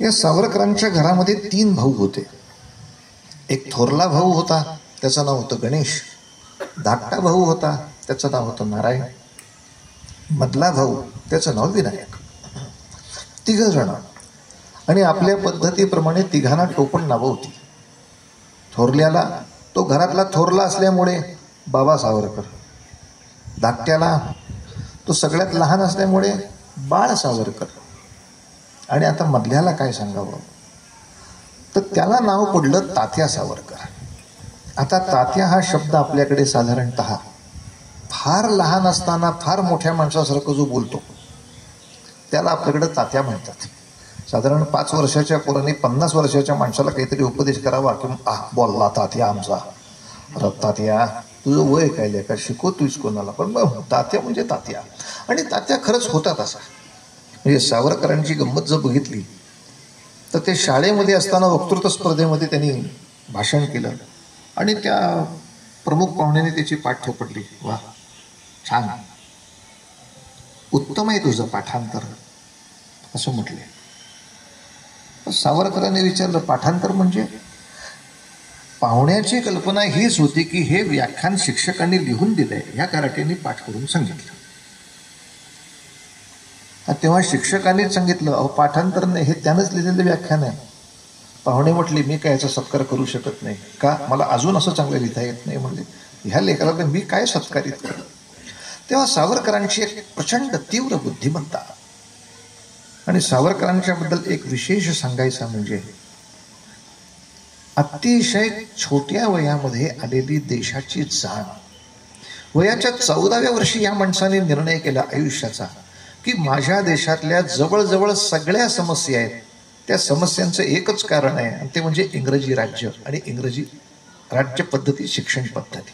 या सावरकरांच्या घरामध्ये 3 भाऊ होते. एक थोरला भाऊ होता, त्याचं नाव होतं गणेश. धाकटा भाऊ होता, त्याचं नाव होतं नारायण. मधला भाऊ, त्याचं नाव विनायक. 3 जण. आणि आपल्या पद्धतीप्रमाणे 3घांना टोपण नावं होती. थोरल्याला, तो घरातला थोरला असल्यामुळे बाबा सावरकर. धाकट्याला, तो सगळ्यात लहान असल्यामुळे बाळ सावरकर. आणि आता मधल्याला काय सांगावं, तर त्याला नाव पडलं तात्या सावरकर. आता तात्या हा शब्द आपल्याकडे साधारणतः फार लहान असताना फार मोठ्या माणसासारखं जो बोलतो त्याला आपल्याकडे तात्या म्हणतात. साधारण 5 वर्षाच्या पोराने 50 वर्षाच्या माणसाला काहीतरी उपदेश करावा की बोलला तात्या आमचा. अरे तात्या, तुझं वय काय लेका, शिकवतोयस कोणाला, पण तात्या म्हणजे तात्या. आणि तात्या खरंच होता तसा. म्हणजे सावरकरांची गंमत जर बघितली तर ते शाळेमध्ये असताना वक्तृत्व स्पर्धेमध्ये त्यांनी भाषण केलं आणि त्या प्रमुख पाहुण्याने त्याची पाठ थोपटली. वा, छान, उत्तम आहे तुझं पाठांतर, असं म्हटले. सावरकरांनी विचारलं, पाठांतर म्हणजे? पाहुण्याची कल्पना हीच होती की हे व्याख्यान शिक्षकांनी लिहून दिलंय, ह्या कराट्याने पाठ करून सांगितलं. तेव्हा शिक्षकांनीच सांगितलं, अहो पाठांतर नाही, हे त्यानंच लिहिलेलं व्याख्यान आहे. पाहुणे म्हटले, मी काय याचा सत्कार करू शकत नाही. का? मला अजून असं चांगलं लिहिता येत नाही. म्हणजे ह्या लेखनाला मी काय सत्कारित करू? तेव्हा सावरकरांची एक प्रचंड तीव्र बुद्धिमत्ता. आणि सावरकरांच्याबद्दल एक विशेष सांगायचं म्हणजे अतिशय छोट्या वयामध्ये आलेली देशाची जाण. वयाच्या 14व्या वर्षी या माणसाने निर्णय केला आयुष्याचा की माझ्या देशातल्या जवळजवळ सगळ्या समस्या आहेत, त्या समस्यांचं एकच कारण आहे आणि ते म्हणजे इंग्रजी राज्य आणि इंग्रजी राज्य पद्धती, शिक्षण पद्धती.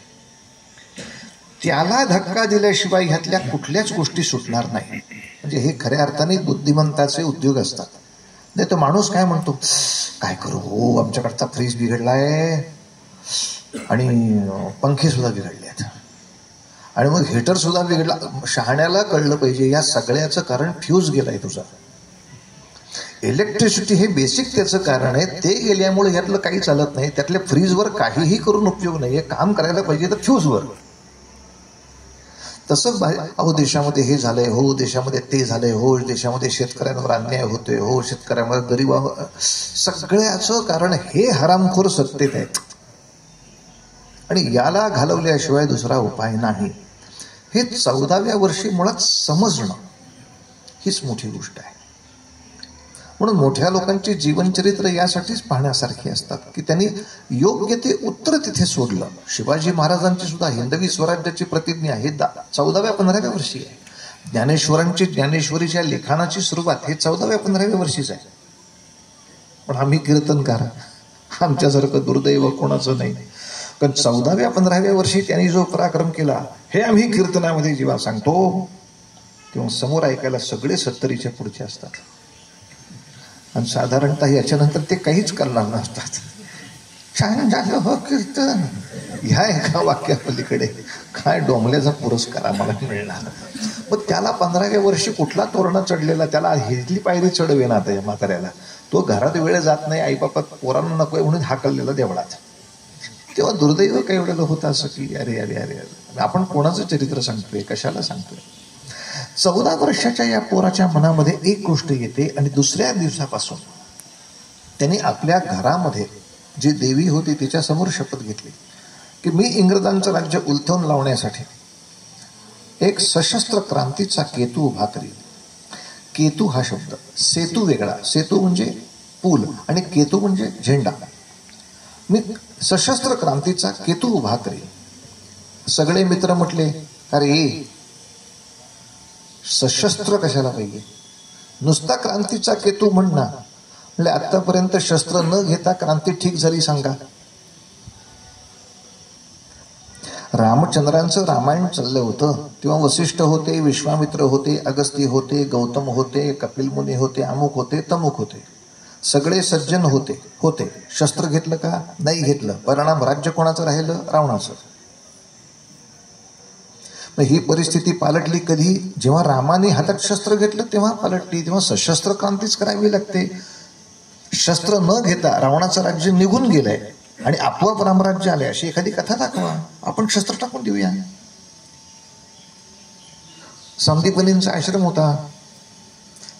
त्याला धक्का दिल्याशिवाय ह्यातल्या कुठल्याच गोष्टी सुटणार नाही. म्हणजे हे खऱ्या अर्थाने बुद्धिमंताचे उद्योग असतात. नाही तर माणूस काय म्हणतो, काय करू हो, आमच्याकडचा फ्रीज बिघडलाय आणि पंखे सुद्धा बिघडलेत आणि मग हिटर सुद्धा बिघडला. शहाण्याला कळलं पाहिजे या सगळ्याचं कारण फ्यूज गेलाय तुझा. इलेक्ट्रिसिटी हे बेसिक त्याचं कारण आहे, ते गेल्यामुळे ह्यातलं काही चालत नाही. त्यातल्या फ्रीजवर काहीही करून उपयोग नाही. काम करायला पाहिजे तर फ्यूजवर. तसंच अहो देशामध्ये हे झालंय, हो देशामध्ये ते झालंय, हो देशामध्ये शेतकऱ्यांवर अन्याय होतोय, हो शेतकऱ्यांवर गरीबावर, सगळ्याचं कारण हे हरामखोर सत्तेत आहेत आणि याला घालवल्याशिवाय दुसरा उपाय नाही. हे 14व्या वर्षी मुळात समजणं हीच मोठी गोष्ट आहे. म्हणून मोठ्या लोकांची जीवनचरित्र यासाठीच पाहण्यासारखी असतात की त्यांनी योग्य ते उत्तर तिथे सोडलं. शिवाजी महाराजांची सुद्धा हिंदवी स्वराज्याची प्रतिज्ञा हे 14व्या-15व्या वर्षी आहे. ज्ञानेश्वरांची ज्ञानेश्वरीच्या लिखाणाची सुरुवात हे 14व्या-15व्या वर्षीच आहे. पण आम्ही कीर्तनकार, आमच्यासारखं दुर्दैव कोणाचं नाही. पण 14व्या-15व्या वर्षी त्यांनी जो पराक्रम केला हे आम्ही कीर्तनामध्ये जेव्हा सांगतो तेव्हा समोर ऐकायला सगळे 70च्या पुढचे असतात आणि साधारणतः याच्यानंतर ते काहीच करणार नसतात. छान झालं हो कीर्तन, ह्या एका वाक्यापलीकडे काय डोंबल्याचा पुरस्कार आम्हाला मिळणार. मग त्याला 15व्या वर्षी कुठला तोरणा चढलेला, त्याला हिजली पायरी चढवेना त्या म्हाताऱ्याला. तो घरात वेळ जात नाही, आईबापात पोरांना नकोय म्हणून हाकललेला देवळात. तेव्हा दुर्दैव काय एवढं होतं असं की अरे अरे अरे अरे आपण कोणाचं चरित्र सांगतोय, कशाला सांगतोय. 14 वर्षाच्या या पोराच्या मनामध्ये एक गोष्ट येते आणि दुसऱ्या दिवसापासून त्यांनी आपल्या घरामध्ये जी देवी होती तिच्यासमोर शपथ घेतली की मी इंग्रजांचं राज्य उलथवून लावण्यासाठी एक सशस्त्र क्रांतीचा केतू उभा करील. केतू हा शब्द, सेतू वेगळा, सेतू म्हणजे पूल आणि केतू म्हणजे झेंडा. मी सशस्त्र क्रांतीचा केतू उभा करील. सगळे मित्र म्हटले, अरे सशस्त्र कशाला पाहिजे, नुसता क्रांतीचा केतू म्हण ना. म्हणजे आतापर्यंत शस्त्र न घेता क्रांती ठीक झाली सांगा. रामचंद्रांचं रामायण चाललं होतं तेव्हा वसिष्ठ होते, विश्वामित्र होते, अगस्ती होते, गौतम होते, कपिल मुनी होते, अमुक होते, तमुक होते, सगळे सज्जन होते. शस्त्र घेतलं का? नाही घेतलं. परिणाम राज्य कोणाचं राहिलं? रावणाचं. ही परिस्थिती पालटली कधी? जेव्हा रामाने हातात शस्त्र घेतलं तेव्हा पालटली. तेव्हा सशस्त्र क्रांतीच करावी लागते. शस्त्र न घेता रावणाचं राज्य निघून गेलंय आणि आपोआप रामराज्य आले, अशी एखादी कथा दाखवा, आपण शस्त्र टाकून देऊया. संदीपनींचा आश्रम होता,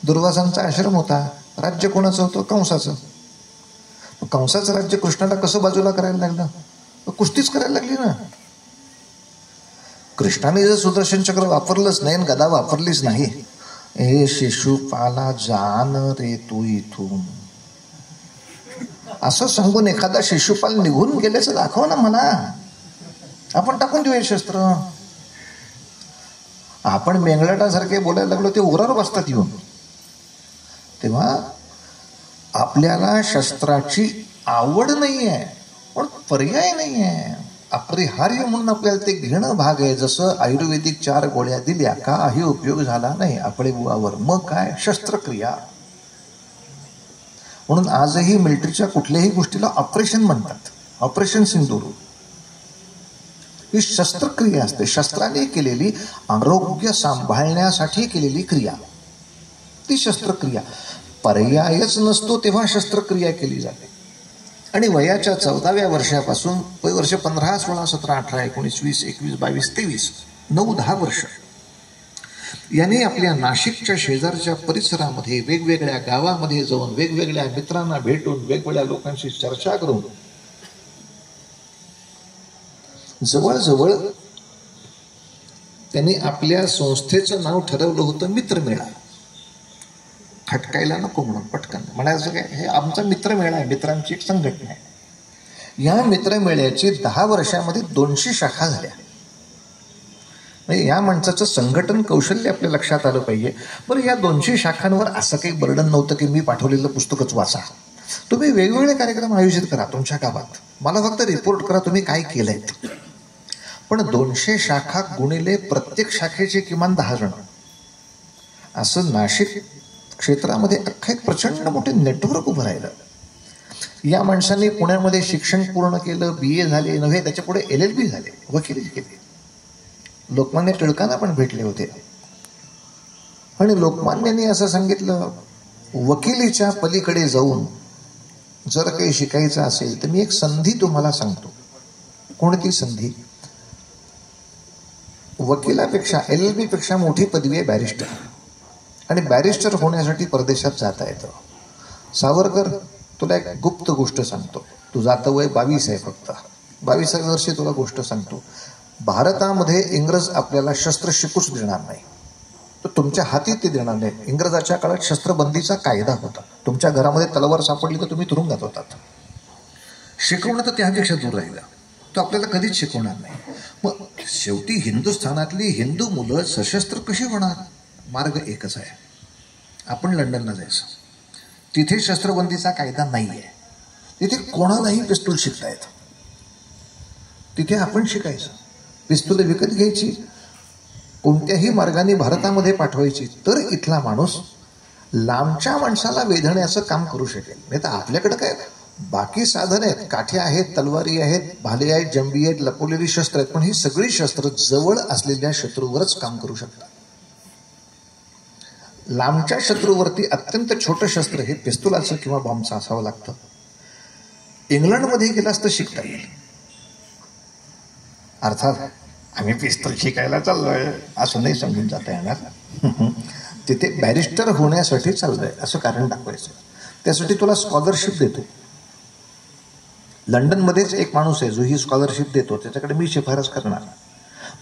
दुर्वासांचा आश्रम होता, राज्य कोणाचं होतं? कंसाचं. कंसाचं राज्य कृष्णाला कसं बाजूला करायला लागलं? कुस्तीच करायला लागली ना. कृष्णाने जर सुदर्शन चक्र वापरलंच नाही, गदा वापरलीच नाही, हे शिशुपाला जान रे तू इथून, असं सांगून एखादा शिशुपाल निघून गेल्याचं दाखव ना मला, आपण टाकून देऊया शस्त्र. आपण मेंगलाटासारखे बोलायला लागलो, ते उरावर बसतात येऊन. तेव्हा आपल्याला शस्त्राची आवड नाही आहे, पण पर्याय नाही आहे, अपरिहार्य म्हणून आपल्याला ते घेणं भाग आहे. जसं आयुर्वेदिक 4 गोळ्या दिल्या, काही उपयोग झाला नाही आपले बुवावर, मग काय? शस्त्रक्रिया. म्हणून आजही मिलिटरीच्या कुठल्याही गोष्टीला ऑपरेशन म्हणतात, ऑपरेशन सिंदूर. ही शस्त्रक्रिया असते, शस्त्राने केलेली, आरोग्य सांभाळण्यासाठी केलेली क्रिया, ती शस्त्रक्रिया. पर्यायच नसतो तेव्हा शस्त्रक्रिया केली जाते. आणि वयाच्या 14व्या वर्षापासून वर्ष 15, 16, 17, 18, 19, 20, 21, 22, 23, 9-10 वर्ष यांनी आपल्या नाशिकच्या शेजारच्या परिसरामध्ये वेगवेगळ्या गावामध्ये जाऊन वेगवेगळ्या मित्रांना भेटून वेगवेगळ्या लोकांशी चर्चा करून जवळजवळ त्यांनी आपल्या संस्थेचं नाव ठरवलं होतं मित्रमेळा. खटकायला नको म्हणून पटकन म्हणायचं काय, हे आमचा मित्रमेळा आहे, मित्रांची एक संघटना आहे. या मित्रमेळ्याची 10 वर्षामध्ये 200 शाखा झाल्या. म्हणजे या माणसाचं संघटन कौशल्य आपल्या लक्षात आलं पाहिजे. बरं, या 200 शाखांवर असं काही बर्डन नव्हतं की मी पाठवलेलं पुस्तकच वाचा. तुम्ही वेगवेगळे कार्यक्रम आयोजित करा तुमच्या गावात, मला फक्त रिपोर्ट करा तुम्ही काय केलंय. पण 200 शाखा गुणिले प्रत्येक शाखेचे किमान 10 जण, असं नाशिक क्षेत्रामध्ये अख्खं एक प्रचंड मोठे नेटवर्क उभं राहिलं. या माणसांनी पुण्यामध्ये शिक्षण पूर्ण केलं, BA झाले नव्हे, त्याच्या पुढे LLB झाले, वकिली केली. लोकमान्य टिळकांना पण भेटले होते. आणि लोकमान्यांनी असं सांगितलं, वकिलीच्या पलीकडे जाऊन जर काही शिकायचं असेल तर मी एक संधी तुम्हाला सांगतो. कोणती संधी? वकिलापेक्षा LLB पेक्षा मोठी पदवी आहे बॅरिस्टर. आणि बॅरिस्टर होण्यासाठी परदेशात जाता येतं. सावरकर, तुला एक गुप्त गोष्ट सांगतो, तुझं वय 22 आहे, फक्त 22व्या वर्षी तुला गोष्ट सांगतो. भारतामध्ये इंग्रज आपल्याला शस्त्र शिकूच देणार नाही, तर तुमच्या हाती ते देणार नाही. इंग्रजाच्या काळात शस्त्रबंदीचा कायदा होता, तुमच्या घरामध्ये तलवार सापडली तर तुम्ही तुरुंगात होतात. शिकवणं तर त्यापेक्षा दूर राहिलं, तो आपल्याला कधीच शिकवणार नाही. मग शेवटी हिंदुस्थानातली हिंदू मुलं सशस्त्र कशी होणार? मार्ग एकच आहे, आपण लंडनला जायचं. तिथे शस्त्रबंदीचा कायदा नाही आहे, तिथे कोणालाही पिस्तूल शिकता येतं. तिथे आपण शिकायचं, पिस्तूल विकत घ्यायची, कोणत्याही मार्गाने भारतामध्ये पाठवायची, तर इथला माणूस लांबच्या माणसाला वेधण्याचं काम करू शकेल. नाही तर आपल्याकडे काय बाकी साधन आहेत, काठ्या आहेत, तलवारी आहेत, भाले आहेत, जंबी आहेत, लपवलेली शस्त्र आहेत, पण ही सगळी शस्त्र जवळ असलेल्या शत्रूवरच काम करू शकतात. लांबच्या शत्रूवरती अत्यंत छोटं शस्त्र हे पिस्तुलाचं किंवा बॉम्बचं असावं लागतं. इंग्लंडमध्ये गेलास तर शिकता येईल. अर्थात आम्ही पिस्तूल शिकायला चाललोय असं नाही समजून जाता येणार. तिथे बॅरिस्टर होण्यासाठी चाललोय असं कारण दाखवायचं. त्यासाठी तुला स्कॉलरशिप देतो. लंडनमध्येच एक माणूस आहे जो ही स्कॉलरशिप देतो, त्याच्याकडे मी शिफारस करणार.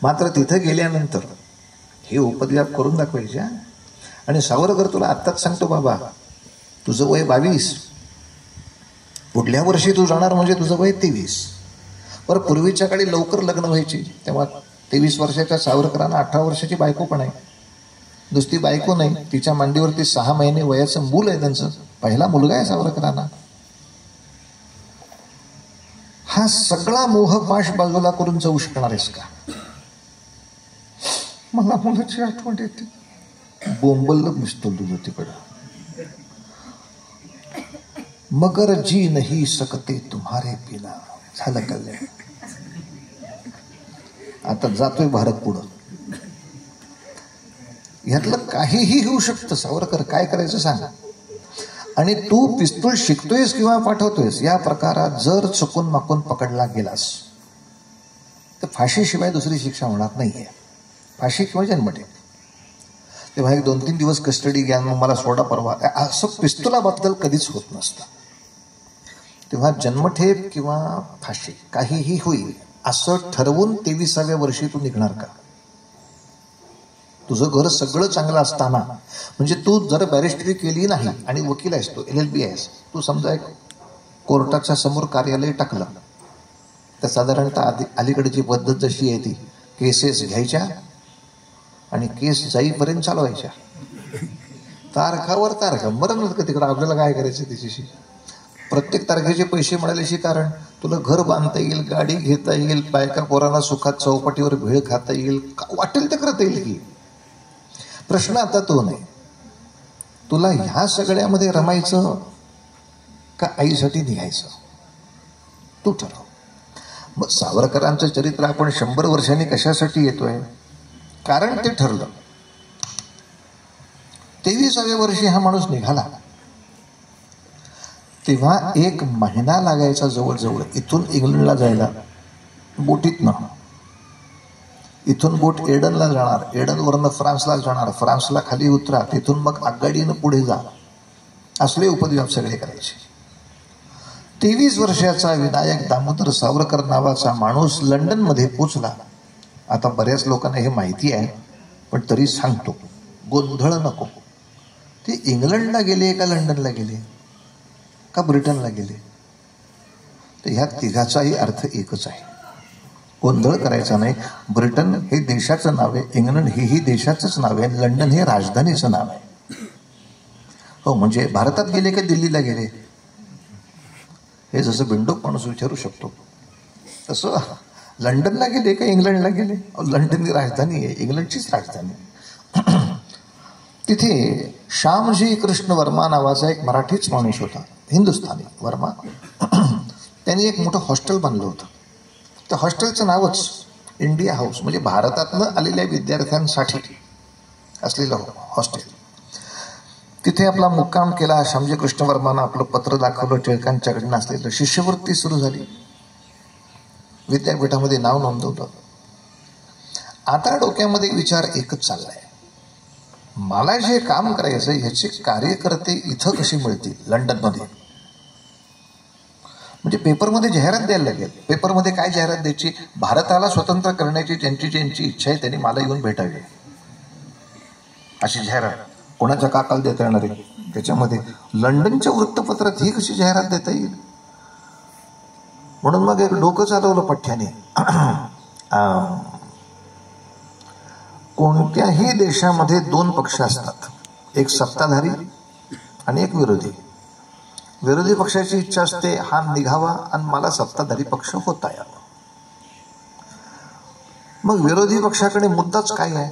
मात्र तिथं गेल्यानंतर हे उपद्व्याप करून दाखवायचे. आणि सावरकर, तुला आत्ताच सांगतो बाबा, तुझं वय 22, पुढल्या वर्षी तू जाणार म्हणजे तुझं वय 23. बरं, पूर्वीच्या काळी लवकर लग्न व्हायची, तेव्हा 23 वर्षाच्या सावरकरांना 18 वर्षाची बायको पण आहे. नुसती बायको नाही, तिच्या मांडीवरती 6 महिने वयाचं मूल आहे, त्यांचं पहिला मुलगा आहे सावरकरांना. हा सगळा मोहपाश बाजूला करून जाऊ शकणार आहेस का? मला मुलाची आठवण येते. बोंबल दिसतो तुझं तिकडं. मगर जी नहीं सकते तुम्हारे बिना. झालं कल्याण. आता जातोय भारत पुढं. यातलं काहीही होऊ शकतं. सावरकर, काय करायचं सांग. आणि तू पिस्तूल शिकतोयस किंवा पाठवतोयस या प्रकारात जर चुकून माकून पकडला गेलास तर फाशीशिवाय दुसरी शिक्षा होणार नाहीये. फाशी किंवा जन्मठेप. तेव्हा 1-2-3 दिवस कस्टडी घ्या, मग मला सोडा परवा, असं पिस्तुलाबद्दल कधीच होत नसतं. तेव्हा जन्मठेप किंवा फाशी काहीही होईल असं ठरवून 23व्या वर्षी तू निघणार का? तुझं घर सगळं चांगलं असताना, म्हणजे तू जर बॅरिस्टरी केली नाही आणि वकील आहेस, तू LLB आहेस, तू समजा एक कोर्टाच्या समोर कार्यालय टाकलं तर साधारणतः अलीकडची पद्धत जशी आहे ती केसेस घ्यायच्या आणि केस जाईपर्यंत चालवायच्या. तारखावर तारखा, मरण का तिकडं, आपल्याला काय करायचं त्याच्याशी. प्रत्येक तारखेचे पैसे मिळाल्याशी कारण तुला घर बांधता येईल, गाडी घेता येईल, बायका पोरांना सुखात चौपाटीवर भेळ खाता येईल, वाटेल ते करता येईल की. प्रश्न आता तो नाही, तुला ह्या सगळ्यामध्ये रमायचं का आईसाठी निघायचं, तू ठरव. मग सावरकरांचं चरित्र आपण 100 वर्षांनी कशासाठी येतोय? कारण ते ठरलं. 23व्या वर्षी हा माणूस निघाला तेव्हा 1 महिना लागायचा जवळजवळ इथून इंग्लंडला जायला बोटीतनं. इथून बोट एडनला जाणार, एडनवरनं फ्रान्सला जाणार, फ्रान्सला खाली उतरा, तिथून मग आगगाडीनं पुढे जा, असले उपद्व्याप सगळे करायचे. 23 वर्षाचा विनायक दामोदर सावरकर नावाचा माणूस लंडनमध्ये पोचला. आता बऱ्याच लोकांना हे माहिती आहे पण तरी सांगतो, गोंधळ नको. ते इंग्लंडला गेले का लंडनला गेले का ब्रिटनला गेले? तर ह्या तिघाचाही अर्थ एकच आहे, गोंधळ करायचा नाही. ब्रिटन हे देशाचं नाव आहे, इंग्लंड हेही देशाचंच नाव आहे, लंडन हे राजधानीचं नाव आहे. हो, म्हणजे भारतात गेले का दिल्लीला गेले हे जसं बिंडोक माणूस विचारू शकतो तसं लंडनला गेले का इंग्लंडला गेले? लंडन ही राजधानी आहे, इंग्लंडचीच राजधानी. तिथे श्यामजी कृष्ण वर्मा नावाचा एक मराठीच माणूस होता, हिंदुस्थानी वर्मा. त्यांनी एक मोठं हॉस्टेल बांधलं होतं. त्या हॉस्टेलचं नावच इंडिया हाऊस, म्हणजे भारतातनं आलेल्या विद्यार्थ्यांसाठी असलेलं हॉस्टेल. तिथे आपला मुक्काम केला. श्यामजी कृष्ण वर्मानं आपलं पत्र दाखवलं, टिळकांच्याकडनं असलेलं, शिष्यवृत्ती सुरू झाली, विद्यापीठामध्ये नाव नोंदवलं. आता डोक्यामध्ये विचार एकच चाललाय, मला जे काम करायचं ह्याचे कार्यकर्ते इथं कसे मिळतील लंडनमध्ये. म्हणजे पेपरमध्ये जाहिरात द्यायला लागेल. पेपरमध्ये काय जाहिरात द्यायची? भारताला स्वतंत्र करण्याची ज्यांची इच्छा आहे त्यांनी मला येऊन भेटावी, अशी जाहिरात. कोणाच्या काकाला देता येणार आहे? त्याच्यामध्ये लंडनच्या वृत्तपत्रात ही कशी जाहिरात देता येईल? म्हणून मग एक डोकं चालवलं पठ्याने. कोणत्याही देशामध्ये 2 पक्ष असतात, एक सत्ताधारी आणि एक विरोधी. विरोधी पक्षाची इच्छा असते हा निघावा आणि मला सत्ताधारी पक्ष होता यावा. मग विरोधी पक्षाकडे मुद्दाच काय आहे?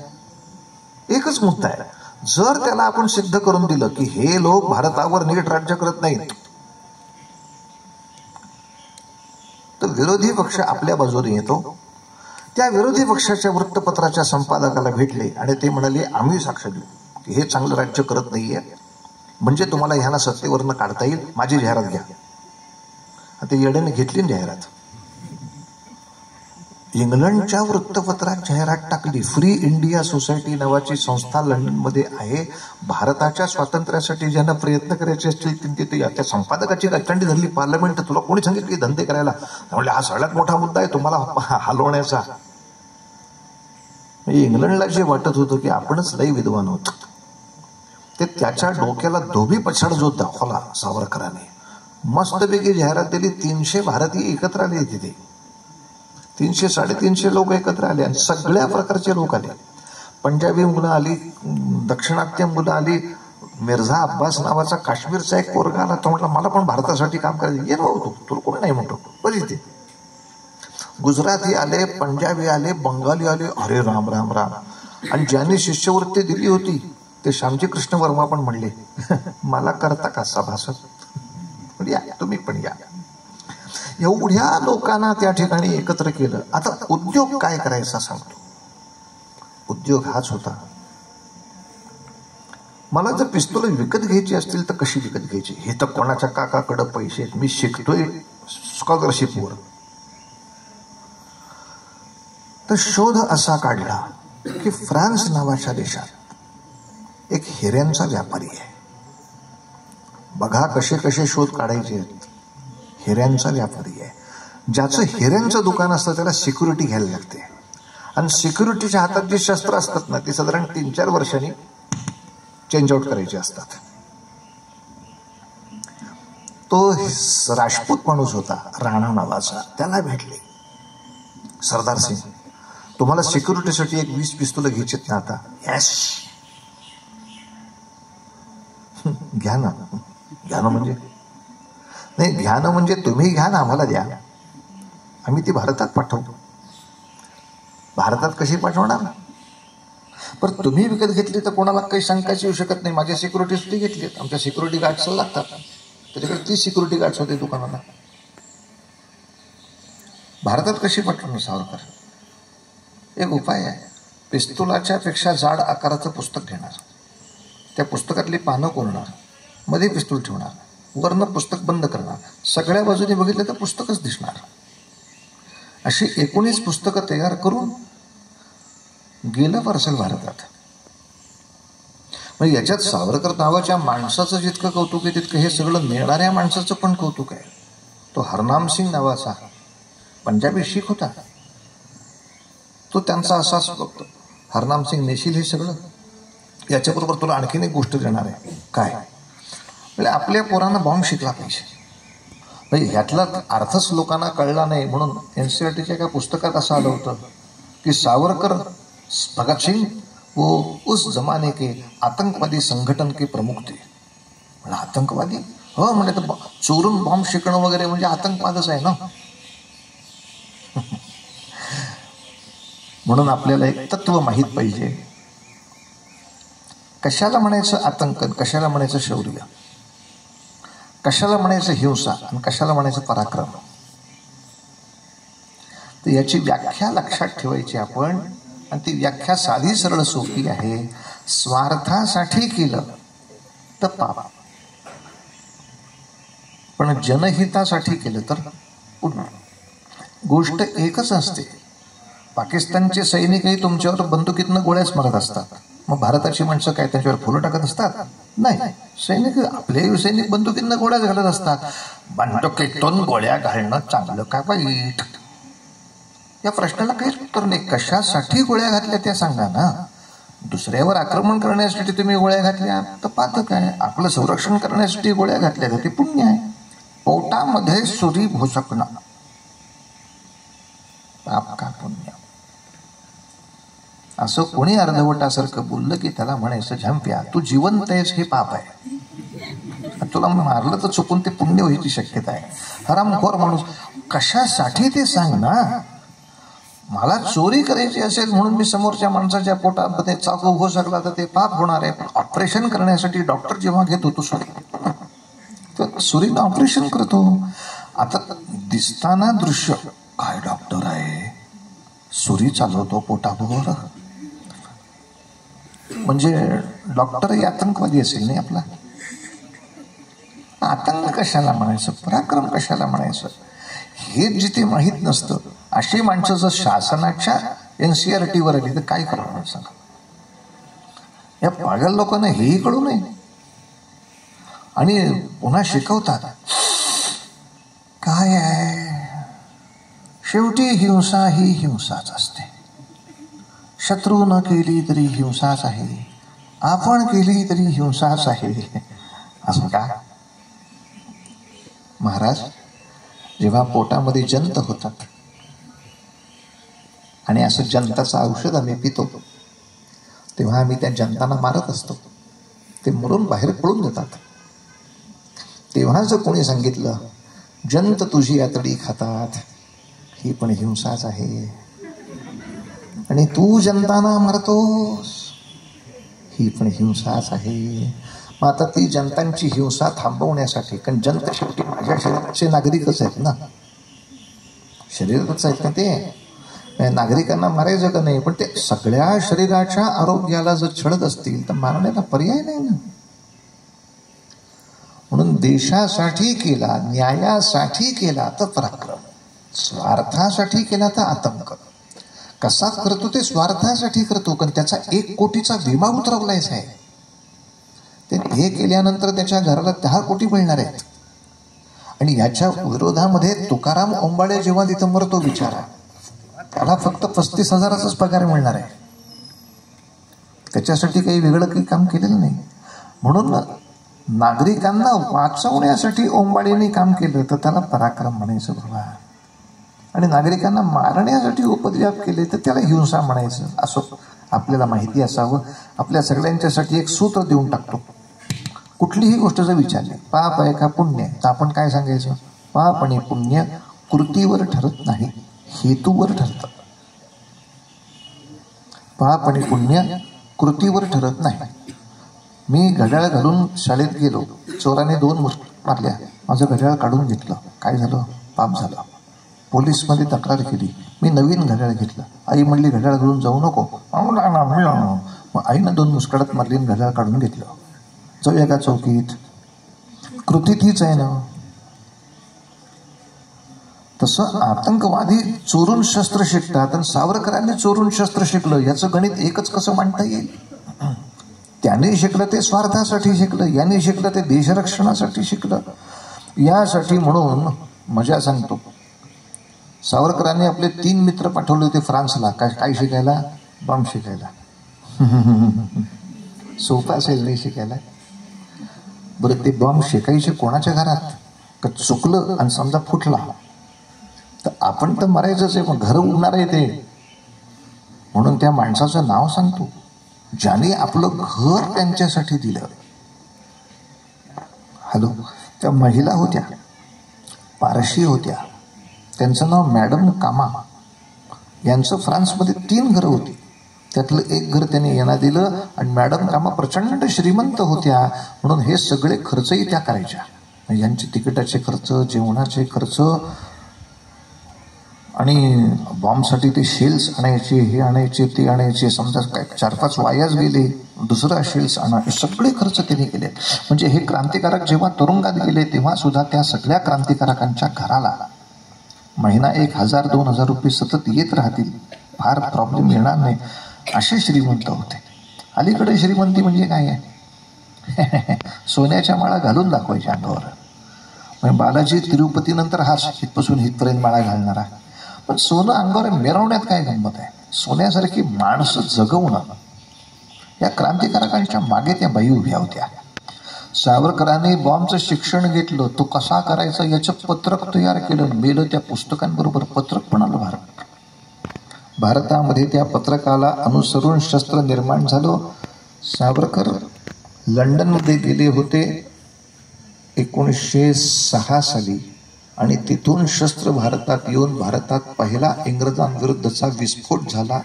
एकच मुद्दा आहे. जर त्याला आपण सिद्ध करून दिलं की हे लोक भारतावर नीट राज्य करत नाहीत, तर विरोधी पक्ष आपल्या बाजूने येतो. त्या विरोधी पक्षाच्या वृत्तपत्राच्या संपादकाला भेटले आणि ते म्हणाले, आम्ही साक्ष देऊ की हे चांगलं राज्य करत नाहीये, म्हणजे तुम्हाला ह्याला सत्तेवरनं काढता येईल, माझी जाहिरात घ्या. ते येड्याने घेतली जाहिरात. इंग्लंडच्या वृत्तपत्रात जाहिरात टाकली. फ्री इंडिया सोसायटी नावाची संस्था लंडनमध्ये आहे. भारताच्या स्वातंत्र्यासाठी ज्यांना प्रयत्न करायचे असतील तिथे त्या संपादकाची गट्टांडी धरली. पार्लमेंट, तुला कोणी सांगितली धंदे करायला? म्हणजे हा सगळ्यात मोठा मुद्दा आहे तुम्हाला हलवण्याचा. इंग्लंडला जे वाटत होतं की आपणच लई विद्वान होतो, ते त्याच्या डोक्याला धोबी पछाड जो दाखवला सावरकरांनी. मस्तपैकी जाहिरात दिली. 300 भारतीय एकत्र आले तिथे. 300-350 लोक एकत्र आले आणि सगळ्या प्रकारचे लोक आले. पंजाबी मुलं आली, दक्षिणात्य मुलं आली. मिर्झा अब्बास नावाचा काश्मीरचा एक पोरगा आला. तो म्हटला मला पण भारतासाठी काम करायचं. ये नव्हतो, तुला कोणी नाही म्हणतो, बरी ते. गुजराती आले, पंजाबी आले, बंगाली आले. अरे राम राम राम. आणि ज्यांनी शिष्यवृत्ती दिली होती ते श्यामजी कृष्ण वर्मा पण म्हणले, मला करता का सभासद? या तुम्ही पण या. एवढ्या लोकांना त्या ठिकाणी एकत्र केलं. आता उद्योग काय करायचा सांगतो. उद्योग हाच होता, मला जर पिस्तूल विकत घ्यायची असतील तर कशी विकत घ्यायची? हे तर कोणाच्या काकाकडं पैसे आहेत, मी शिकतोय स्कॉलरशिपवर. तर शोध असा काढला की फ्रान्स नावाच्या देशात एक हिऱ्यांचा व्यापारी आहे. बघा कसे कसे शोध काढायचे आहेत. हिऱ्यांचा व्यापारी आहे. ज्याचं हिऱ्यांचं दुकान असतं त्याला सिक्युरिटी घ्यायला लागते, आणि सिक्युरिटीच्या हातात जी शस्त्र असतात ना ती साधारण 3-4 वर्षांनी चेंज आउट करायचे असतात. तो राजपूत माणूस होता राणा नावाचा, त्याला भेटले. सरदार सिंग, तुम्हाला सिक्युरिटीसाठी एक 20 पिस्तूल घ्यायचेत ना आता? यस. घ्या ना. घ्या ना म्हणजे नाही, घ्या ना म्हणजे तुम्ही घ्या ना, आम्हाला द्या, आम्ही ती भारतात पाठवू. भारतात कशी पाठवणार? पण तुम्ही विकत घेतली तर कोणाला काही शंकाच येऊ शकत नाही. माझ्या सिक्युरिटी सुद्धा घेतलीत, आमच्या सिक्युरिटी गार्ड्स लागतात, त्याच्याकडे 30 सिक्युरिटी गार्ड्स होते दुकानाला. भारतात कशी पाठवणार सावरकर? एक उपाय आहे. पिस्तुलाच्या पेक्षा जाड आकाराचं पुस्तक घेणार, त्या पुस्तकातली पानं कोरणार, मध्ये पिस्तूल ठेवणार, वरनं पुस्तक बंद करणार, सगळ्या बाजूने बघितलं तर पुस्तकच दिसणार. अशी 19 पुस्तकं तयार करून गेलं पार्सल भारतात. म्हणजे याच्यात सावरकर नावाच्या माणसाचं जितकं कौतुक आहे तितकं हे सगळं नेणाऱ्या माणसाचं पण कौतुक आहे. तो हरनाम सिंग नावाचा पंजाबी शीख होता. तो त्यांचा असाच बघतो, हरनाम सिंग नेशील हे सगळं. याच्याबरोबर तुला आणखीन एक गोष्ट देणार आहे. काय? म्हणजे आपल्या पोरांना बॉम्ब शिकला पाहिजे. म्हणजे ह्यातला अर्थच लोकांना कळला नाही म्हणून NCERTच्या एका पुस्तकात असं आलं होतं की सावरकर भगत सिंग वो उस जमाने के आतंकवादी संघटन के प्रमुख थे. म्हणजे आतंकवादी? हो म्हणजे तर चोरून बॉम्ब शिकणं वगैरे म्हणजे आतंकवादच आहे ना. म्हणून आपल्याला एक तत्व माहीत पाहिजे. कशाला म्हणायचं आतंक, कशाला म्हणायचं शौर्य, कशाला म्हणायचं हिंसा आणि कशाला म्हणायचं पराक्रम. तर याची व्याख्या लक्षात ठेवायची आपण. आणि ती व्याख्या साधी सरळ सोपी आहे. स्वार्थासाठी केलं तर पाप, पण जनहितासाठी केलं तर पुण्य. गोष्ट एकच असते. पाकिस्तानचे सैनिकही तुमच्यावर बंदुकीतनं गोळ्याच मारत असतात, मग भारताची माणसं काय त्यांच्यावर फुलं टाकत असतात? नाही. सैनिक, आपले सैनिक बंदुकीतनं गोळ्याच घालत असतात. बंदुकीतून गोळ्या घालणं चांगलं का वाईट? या प्रश्नाला काहीच उत्तर नाही. कशासाठी गोळ्या घातल्या त्या सांगा ना. दुसऱ्यावर आक्रमण करण्यासाठी तुम्ही गोळ्या घातल्या तर पातक आहे. आपलं संरक्षण करण्यासाठी गोळ्या घातल्या तर ते पुण्य आहे. पोटामध्ये सुरी भोसकणं पाप का पुण्य? असं कोणी अर्धवटासारखं बोललं की त्याला म्हणायचं झंप्या तू जिवंत आहेस हे पाप आहे, तुला मारलं तर चुकून ते पुण्य व्हायची शक्यता आहे. हरामखोर माणूस. कशासाठी ते सांग ना. मला चोरी करायची असेल म्हणून मी समोरच्या माणसाच्या पोटामध्ये चाकू होऊ शकला तर ते पाप होणार आहे. पण ऑपरेशन करण्यासाठी डॉक्टर जेव्हा घेतो तो सुरीनं ऑपरेशन करतो. आता दिसताना दृश्य काय डॉक्टर आहे, सुरी चालवतो पोटाबरोबर, म्हणजे डॉक्टरही आतंकवादी असेल नाही आपला. आतंक कशाला म्हणायचं, पराक्रम कशाला म्हणायचं, हे जिथे माहीत नसतं अशी माणसं जर शासनाच्या NCERTवर आली तर काय करणार सांगा. या पागल लोकांना हेही कळू नये आणि पुन्हा शिकवतात. काय आहे, शेवटी हिंसा ही हिंसाच असते. शत्रू न केली तरी हिंसाच आहे, आपण केली तरी हिंसाच आहे. असं का? महाराज, जेव्हा पोटामध्ये जंत होतात आणि असं जंताचं औषध आम्ही पितो तेव्हा आम्ही त्या जंतांना मारत असतो. ते मरून बाहेर पडून देतात. तेव्हा जर कोणी सांगितलं जंत तुझी आतडी खातात, ही पण हिंसाच आहे, आणि तू जनताना मारतोस, ही पण हिंसाच आहे. मग आता ती जनतांची हिंसा थांबवण्यासाठी, कारण जनता शेवटी माझ्या शरीराचे नागरिकच आहेत ना, शरीरातच आहेत ना ते, नागरिकांना मारायचं का नाही, पण ते सगळ्या शरीराच्या आरोग्याला जर छळत असतील तर मारण्याला पर्याय नाही ना. म्हणून देशासाठी केला, न्यायासाठी केला तर पराक्रम, स्वार्थासाठी केला तर आतंक. कसा करतो ते स्वार्थासाठी करतो, कारण त्याचा 1 कोटीचा विमा उतरवलायच आहे. ते हे केल्यानंतर त्याच्या घराला 10 कोटी मिळणार आहेत. आणि याच्या विरोधामध्ये तुकाराम ओंबाळे जेव्हा तिथं मरतो बिचारा, त्याला फक्त 35,000च पगार मिळणार आहे. त्याच्यासाठी काही वेगळं काही काम केलेलं नाही. म्हणून नागरिकांना वाचवण्यासाठी ओंबाळेने काम केलं तर त्याला पराक्रम म्हणायचं बाबा. आणि नागरिकांना मारण्यासाठी उपद्व्याप केले तर त्याला हिंसा म्हणायचं. असं आपल्याला माहिती असावं. आपल्या सगळ्यांच्यासाठी एक सूत्र देऊन टाकतो. कुठलीही गोष्ट जर विचारली, पाप आहे का पुण्य आहे, तर आपण काय सांगायचं? पाप आणि पुण्य कृतीवर ठरत नाही, हेतूवर ठरतं. पाप आणि पुण्य कृतीवर ठरत नाही. मी घड्याळ घालून शाळेत गेलो, चोराने 2 मारल्या, माझं घड्याळ काढून घेतलं, काय झालं? पाप झालं. पोलीसमध्ये तक्रार केली, मी नवीन घड्याळ घेतलं. आई म्हणली घड्याळ घालून जाऊ नको. मग आईनं 2 मुस्कडात मारली, घड्याळ काढून घेतलं. जाऊया का चौकीत? कृती तीच आहे ना. तसं आतंकवादी चोरून शस्त्र शिकतात आणि सावरकरांनी चोरून शस्त्र शिकलं, याचं गणित एकच कसं मांडता येईल? त्याने शिकलं ते स्वार्थासाठी शिकलं, याने शिकलं ते देशरक्षणासाठी शिकलं. यासाठी म्हणून मजा सांगतो, सावरकरांनी आपले 3 मित्र पाठवले होते फ्रान्सला. काय शिकायला? बॉम्ब शिकायला. सोपं असेल नाही शिकायला? बरं, ते बॉम्ब शिकायचे कोणाच्या घरात? का चुकलं आणि समजा फुटला तर आपण तर मरायचंच आहे, मग घर उडणार आहे ते. म्हणून त्या माणसाचं नाव सांगतो, ज्याने आपलं घर त्यांच्यासाठी दिलं. हॅलो, त्या महिला होत्या, पारशी होत्या, त्यांचं नाव मॅडम कामा. यांचं फ्रान्समध्ये 3 घरं होती, त्यातलं 1 घर त्यांनी यांना दिलं. आणि मॅडम कामा प्रचंड श्रीमंत होत्या, म्हणून हे सगळे खर्चही त्या करायच्या. यांचे तिकिटाचे खर्च, जेवणाचे खर्च, आणि बॉम्बसाठी ते शेल्स आणायचे, हे आणायचे, ते आणायचे. समजा काय 4-5 वायाच गेले, दुसरा शेल्स आणा, हे सगळे खर्च त्यांनी केले. म्हणजे हे क्रांतिकारक जेव्हा तुरुंगात गेले तेव्हा सुद्धा त्या सगळ्या क्रांतिकारकांच्या घराला महिना 1,000-2,000 रुपये सतत येत राहतील, फार प्रॉब्लेम येणार नाही, असे श्रीमंत होते. अलीकडे श्रीमंती म्हणजे काय आहे? सोन्याच्या माळा घालून दाखवायच्या अंगावर. म्हणजे बालाजी तिरुपतीनंतर हाच इथपासून इथपर्यंत माळा घालणारा. पण सोनं अंगावर मिरवण्यात काय गंमत आहे? सोन्यासारखी माणसं जगवणं, या क्रांतिकारकांच्या मागे त्या बाई उभ्या होत्या. सावरकरांनी बॉम्बचं शिक्षण घेतलं, तो कसा करायचा याचं पत्रक तयार केलं, मेलं त्या पुस्तकांबरोबर पत्रक पण आलं भारतामध्ये. त्या पत्रकाला अनुसरून शस्त्र निर्माण झालं. सावरकर लंडनमध्ये गेले होते 1906 साली, आणि तिथून शस्त्र भारतात येऊन भारतात पहिला इंग्रजांविरुद्धचा विस्फोट झाला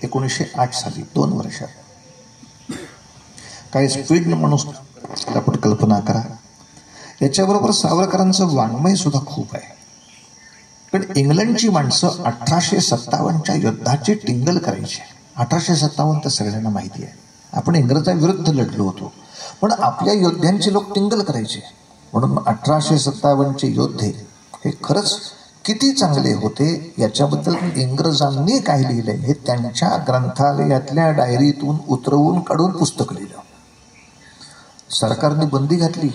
1908 साली, 2 वर्षात. काही स्पीड माणूस आपण कल्पना करा. याच्याबरोबर सावरकरांचं वाङ्मय सुद्धा खूप आहे. पण इंग्लंडची माणसं 1857च्या युद्धाची टिंगल करायची. 1857 तर सगळ्यांना माहिती आहे, आपण इंग्रजांविरुद्ध लढलो होतो, पण आपल्या योद्ध्यांचे लोक टिंगल करायचे. म्हणून 1857चे योद्धे हे खरंच किती चांगले होते याच्याबद्दल इंग्रजांनी काय लिहिलंय हे त्यांच्या ग्रंथालयातल्या डायरीतून उतरवून काढून पुस्तक लिहिलं. सरकारने बंदी घातली,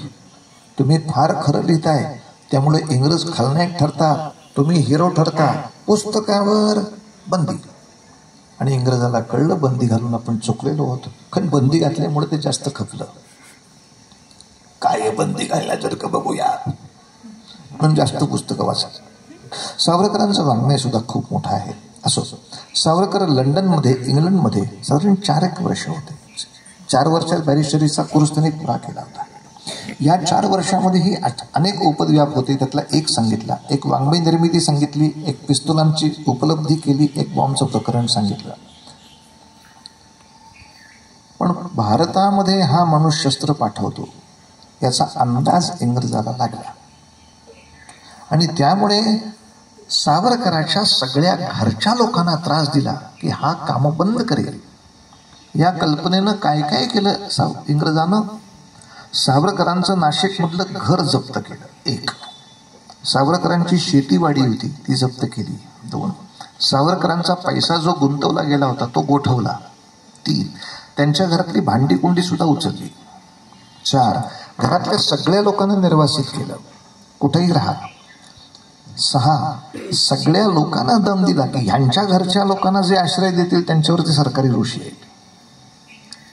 तुम्ही फार खरं लिहिताय त्यामुळे इंग्रज खलनायक ठरता, तुम्ही हिरो ठरता, पुस्तकावर बंदी. आणि इंग्रजाला कळलं बंदी घालून आपण चुकलेलो होतो, कारण बंदी घातल्यामुळे ते जास्त खपलं. काय बंदी घायला जर का बघूया म्हणून जास्त पुस्तकं वाचत. सावरकरांचं वाङ्मय सुद्धा खूप मोठं आहे. असो, सावरकर लंडनमध्ये इंग्लंडमध्ये साधारण 4 वर्ष होते. 4 वर्षात बॅरिस्टरीचा कोर्स त्यांनी पुरा केला होता. या 4 वर्षामध्येही अनेक उपद्व्याप होते. त्यातला एक सांगितला, एक वाङ्मय निर्मिती सांगितली, एक पिस्तुलांची उपलब्धी केली, एक बॉम्बचं प्रकरण सांगितलं. पण भारतामध्ये हा माणूस शस्त्र पाठवतो याचा अंदाज इंग्रजाला लागला, आणि त्यामुळे सावरकरांच्या सगळ्या घरच्या लोकांना त्रास दिला की हा काम बंद करेल. या कल्पनेनं काय काय केलं इंग्रजानं? सावरकरांचं नाशिकमधलं घर जप्त केलं. 1. सावरकरांची शेतीवाडी होती ती जप्त केली. 2. सावरकरांचा पैसा जो गुंतवला गेला होता तो गोठवला. 3. त्यांच्या घरातली भांडी कुंडी सुद्धा उचलली. 4. घरातल्या सगळ्या लोकांना निर्वासित केलं, कुठेही राहा. 6. सगळ्या लोकांना दम दिला की ह्यांच्या घरच्या लोकांना जे आश्रय देतील त्यांच्यावरती सरकारी रोषी येईल.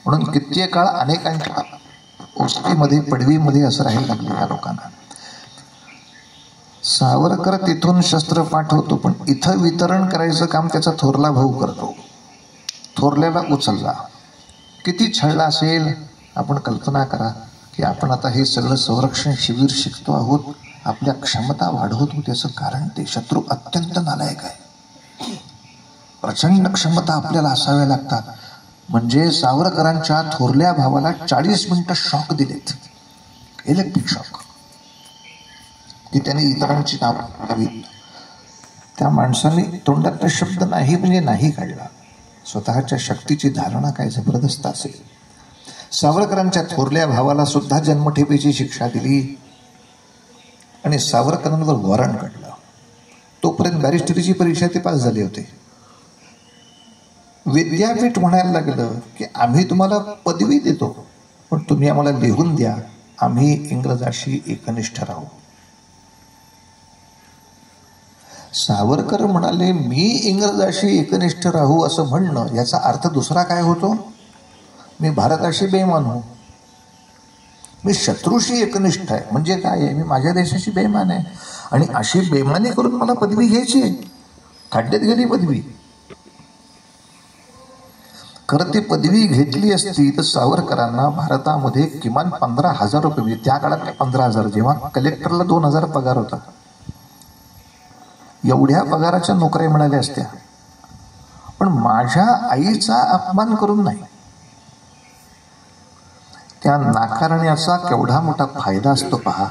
म्हणून कित्येक काळ अनेकांच्या ओस्तीमध्ये पडवीमध्ये असं राहायला लागले या लोकांना. सावरकर तिथून शस्त्र पाठवतो पण इथं वितरण करायचं काम त्याचा थोरला भाऊ करतो. थोरल्याला उचलला. किती छळला असेल आपण कल्पना करा की आपण आता हे सगळं संरक्षण शिबिर शिकतो आहोत, आपल्या क्षमता वाढवतो. त्याचं कारण ते शत्रू अत्यंत नालायक आहे. प्रचंड क्षमता आपल्याला असाव्या लागतात. म्हणजे सावरकरांच्या थोरल्या भावाला 40 मिनिटं शॉक दिलेत, इलेक्ट्रिक शॉक, की त्याने इतरांची नाव घ्यावीत. त्या माणसाने तोंडात शब्द नाही म्हणजे नाही काढला. स्वतःच्या शक्तीची धारणा काय जबरदस्त असेल. सावरकरांच्या थोरल्या भावाला सुद्धा जन्मठेपेची शिक्षा दिली आणि सावरकरांवर वॉरंट काढलं. तोपर्यंत बॅरिस्टरीची परीक्षा ते पास झाले होते. विद्यापीठ म्हणायला लागलं की आम्ही तुम्हाला पदवी देतो पण तुम्ही आम्हाला लिहून द्या, आम्ही इंग्रजाशी एकनिष्ठ राहू. सावरकर म्हणाले मी इंग्रजाशी एकनिष्ठ राहू असं म्हणणं याचा अर्थ दुसरा काय होतो? मी भारताशी बेईमान हो, मी शत्रूशी एकनिष्ठ आहे. म्हणजे काय आहे? मी माझ्या देशाशी बेईमान आहे आणि अशी बेईमानी करून मला पदवी घ्यायची आहे. खड्ड्यात गेली पदवी. खरं ती पदवी घेतली असती तर सावरकरांना भारतामध्ये किमान 15,000 रुपये, म्हणजे त्या काळात 15,000, जेव्हा कलेक्टरला 2,000 पगार होता, एवढ्या पगाराच्या नोकऱ्या मिळाल्या असत्या. पण माझ्या आईचा अपमान करून नाही. त्या नाकारण्याचा केवढा मोठा फायदा असतो पहा.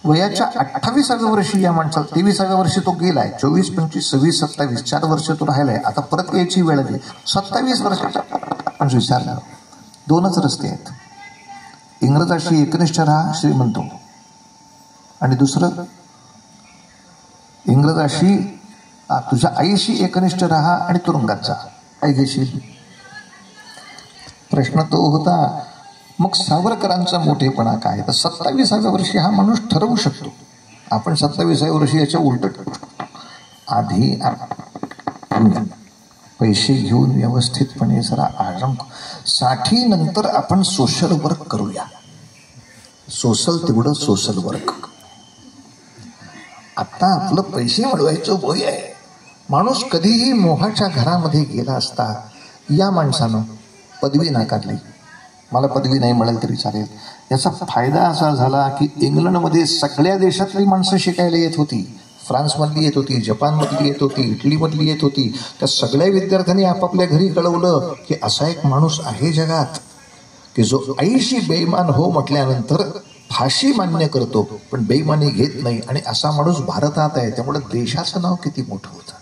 वयाच्या 28व्या वर्षी या माणसाला, 23व्या वर्षी तो गेलाय, 24, 25, 26, 27, 4 वर्ष तो राहिलाय. आता परत यायची वेळ आली. 27 वर्षाच्या आपण विचारलं, 2च रस्ते आहेत. इंग्रजाशी एकनिष्ठ राहा, श्रीमंतो, आणि दुसरं इंग्रजाशी तुझ्या आईशी एकनिष्ठ राहा आणि तुरुंगात जा. काय घेशील? प्रश्न तो होता. मग सावरकरांचा मोठेपणा काय? तर 27व्या वर्षी हा माणूस ठरवू शकतो. आपण 27व्या वर्षी याच्या उलट आधी पैसे घेऊन व्यवस्थितपणे जरा आराम, 60 नंतर आपण सोशल वर्क करूया. सोशल तेवढं सोशल वर्क. आता आपलं पैसे मिळवायचं वय आहे. माणूस कधीही मोहाच्या घरामध्ये गेला असता. या माणसानं पदवी नाकारली. मला पदवी नाही मिळेल तरी चालेल. याचा फायदा असा झाला की इंग्लंडमध्ये सगळ्या देशातली माणसं शिकायला येत होती. फ्रान्समधली येत होती, जपानमधली येत होती, इटलीमधली येत होती. त्या सगळ्या विद्यार्थ्यांनी आपापल्या घरी कळवलं की असा एक माणूस आहे जगात की जो आईशी बेईमान हो म्हटल्यानंतर फाशी मान्य करतो पण बेईमानी घेत नाही. आणि असा माणूस भारतात आहे. त्यामुळे देशाचं नाव किती मोठं होतं.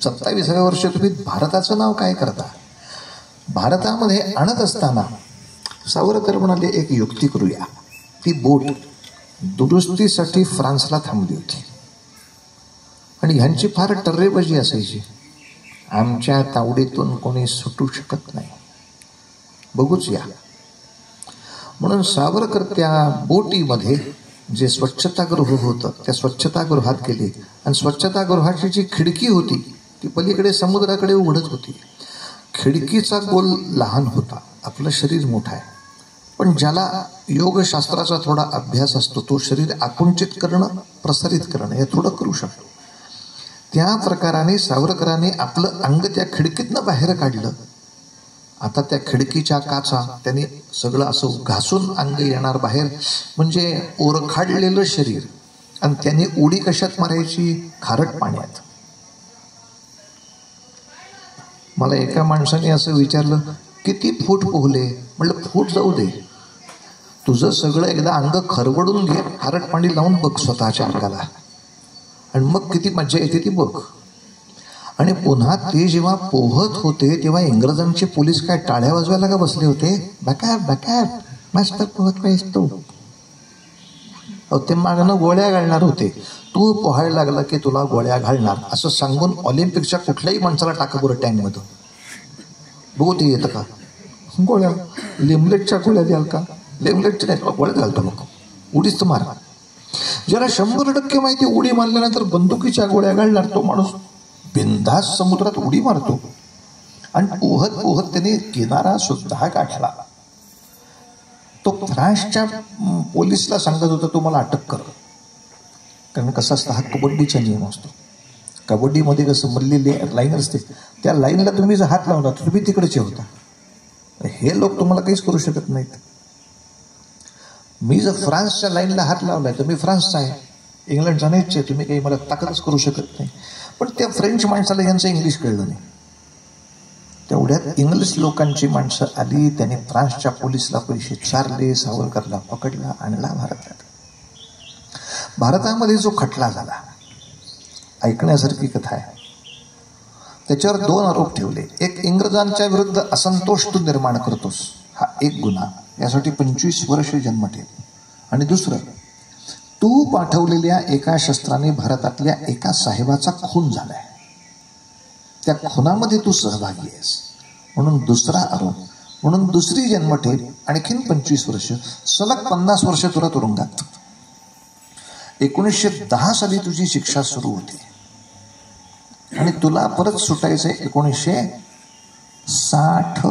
27व्या वर्षी तुम्ही भारताचं नाव काय करता? भारतामध्ये आणत असताना सावरकर म्हणाले एक युक्ती करूया. ती बोट दुरुस्तीसाठी फ्रान्सला थांबली होती आणि ह्यांची फार टर्रेबाजी असायची. आमच्या तावडीतून कोणी सुटू शकत नाही, बघूच या. म्हणून सावरकर त्या बोटीमध्ये जे स्वच्छतागृह होतं त्या स्वच्छतागृहात गेले आणि स्वच्छतागृहाची जी खिडकी होती ती पलीकडे समुद्राकडे उघडत होती. खिडकीचा गोल लहान होता, आपलं शरीर मोठं आहे. पण ज्याला योगशास्त्राचा थोडा अभ्यास असतो तो शरीर आकुंचित करणं, प्रसारित करणं हे थोडं करू शकतो. त्या प्रकाराने सावरकरांनी आपलं अंग त्या खिडकीतनं बाहेर काढलं. आता त्या खिडकीच्या काचा त्यांनी सगळं असं घासून अंग येणार बाहेर, म्हणजे ओरखाडलेलं शरीर. आणि त्यांनी उडी कशात मारायची? खारट पाण्यात. मला एका माणसाने असं विचारलं, किती फूट पोहले? म्हटलं फूट जाऊ दे, तुझं सगळं एकदा अंग खरवडून घे, खारट पाणी लावून बघ स्वतःच्या अंगाला आणि मग किती मज्जा येते ती बघ. आणि पुन्हा ते जेव्हा पोहत होते तेव्हा इंग्रजांचे पोलीस काय टाळ्या वाजवायला का बसले होते? बॅकअप बॅकअप, मस्त पोहत पाहिजे तो. ते मागणं गोळ्या घालणार होते. तू पोहायला लागला की तुला गोळ्या घालणार असं सांगून ऑलिम्पिकच्या कुठल्याही माणसाला टाका बरं टँकमध्ये, बघू ते येतं का. गोळ्या लिमलेटच्या गोळ्या द्याल का? लिमलेटच्या नाही, गोळ्या घालतो मग उडीच तर मारा. ज्याला 100% माहिती उडी मारल्यानंतर बंदुकीच्या गोळ्या घालणार तो माणूस बिनधास्त समुद्रात उडी मारतो. आणि पोहत पोहत त्याने किनारा सुद्धा गाठला. तो फ्रान्सच्या पोलिसला सांगत होता तो मला अटक कर. कारण कसं असतं, हा कबड्डीचा नियम असतो. कबड्डीमध्ये कसं मधली लाईन असते, त्या लाईनला तुम्ही जर हात लावला तर तुम्ही तिकडचे होता. हे लोक तुम्हाला काहीच करू शकत नाहीत. मी जर फ्रान्सच्या लाईनला हात लावलाय तर मी फ्रान्सचा आहे, इंग्लंडचा नाहीच आहे. तुम्ही काही मला ताकदच करू शकत नाही. पण त्या फ्रेंच माणसाला यांचं इंग्लिश कळलं नाही. तेवढ्यात इंग्लिश लोकांची माणसं आली. त्यांनी फ्रान्सच्या पोलिसला पैसे चारले, सावरकरला पकडला, आणला भारतात. भारतामध्ये जो खटला झाला, ऐकण्यासारखी कथा आहे. त्याच्यावर 2 आरोप ठेवले. एक, इंग्रजांच्या विरुद्ध असंतोष तू निर्माण करतोस, हा एक गुन्हा, यासाठी 25 वर्ष जन्मठेप. आणि दुसरं, तू पाठवलेल्या एका शस्त्राने भारतातल्या एका साहेबाचा खून झालाय, त्या खुनामध्ये तू सहभागी आहेस म्हणून दुसरा आरोप, म्हणून दुसरी जन्मठेप, आणखीन 25 वर्ष, सलग 50 वर्ष तुला तुरुंगात. 1910 साली तुझी शिक्षा सुरू होती आणि तुला परत सुटायचंय 1960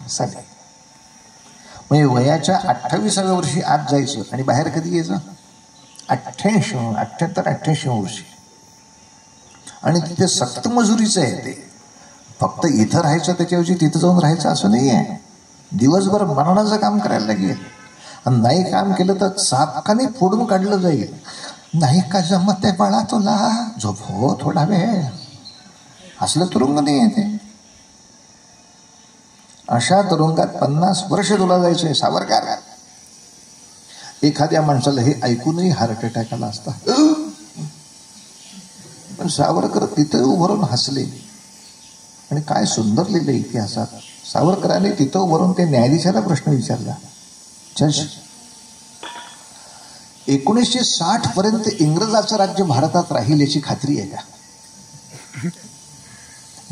साली. म्हणजे वयाच्या 28व्या वर्षी आत जायचं आणि बाहेर कधी यायचं? 88 वर्षी. आणि तिथे सक्त मजुरीचं आहे ते. फक्त इथं राहायचं त्याच्याऐवजी तिथं जाऊन राहायचं असं नाही आहे. दिवसभर मरणाचं काम करायला लागेल. आणि नाही काम केलं तर चापकाने फोडून काढलं जाईल. नाही का जमत आहे बाळा तुला, झोप हो थोडा वेळ, असलं तुरुंग नाही आहे ते. अशा तुरुंगात 50 वर्ष तुला जायचंय सावरकर. एखाद्या माणसाला हे ऐकूनही हार्ट अटॅक आला असता. पण सावरकर तिथं उभारून हसले. आणि काय सुंदर लिहिलं इतिहासात. सावरकरांनी तिथं उभारून ते न्यायाधीशाला प्रश्न विचारला, जज, 1960 पर्यंत इंग्रजाचं राज्य भारतात राहील याची खात्री आहे का?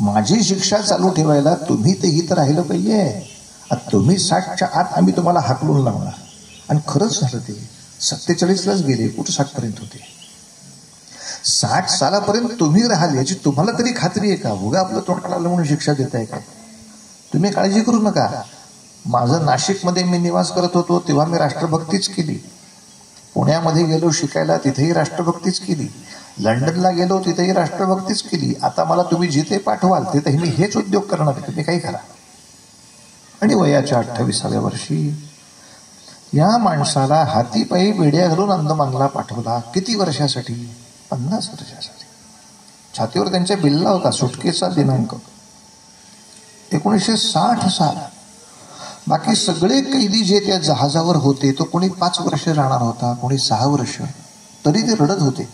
माझी शिक्षा चालू ठेवायला तुम्ही ते इथं राहिलं पाहिजे. तुम्ही 60च्या आत आम्ही तुम्हाला हाकलून लावणार. आणि खरंच झालं ते. 47लाच गेले, कुठं 60 पर्यंत होते. 60 सालापर्यंत तुम्ही राहाल याची तुम्हाला तरी खात्री आहे का? उगा आपलं तोंड काढलं म्हणून शिक्षा देताय का? तुम्ही काळजी करू नका. माझं नाशिकमध्ये मी निवास करत होतो तेव्हा मी राष्ट्रभक्तीच केली. पुण्यामध्ये गेलो शिकायला, तिथेही राष्ट्रभक्तीच केली. लंडनला गेलो तिथेही राष्ट्रभक्तीच केली. आता मला तुम्ही जिथे पाठवाल तिथे मी हेच उद्योग करणार आहे. तुम्ही काही करा. आणि वयाच्या 28व्या वर्षी या माणसाला हातीपायी बेड्या घालून अंदमानला पाठवला. किती वर्षासाठी? 50 वर्षासाठी. छातीवर त्यांच्या बिल्ला होता सुटकेचा दिनांक 1960 साल. बाकी सगळे कैदी जे त्या जहाजावर होते तो कोणी 5 वर्ष राहणार होता, कोणी 6 वर्ष. तरी ते रडत होते,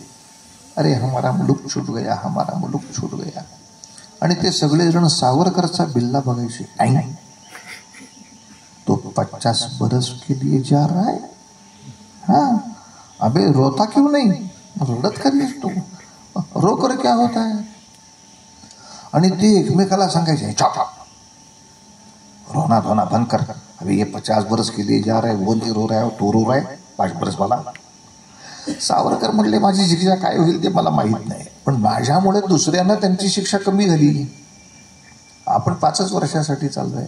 अरे हमारा मुलुक छूट गया, हमारा मुलुक छूट गया. आणि ते सगळेजण सावरकरचा बिल्ला बघायचे. आई तो 50 बरस के लिए जा रहा है, हाँ अबे रोता क्यों नहीं, रडत का नाही तू, रो कर क्या होता है. आणि ते एकमेकाला सांगायचे, चॉप रोना धोना बंद कर, अभी ये 50 बरस के लिए जा रहा है, वो नहीं रो रहा है, तो रो रहा है 5 बरस वाला. सावरकर म्हणले माझी शिक्षा काय होईल ते मला माहीत नाही, पण माझ्यामुळे दुसऱ्यांना त्यांची शिक्षा कमी झाली. आपण 5च वर्षासाठी चाललोय.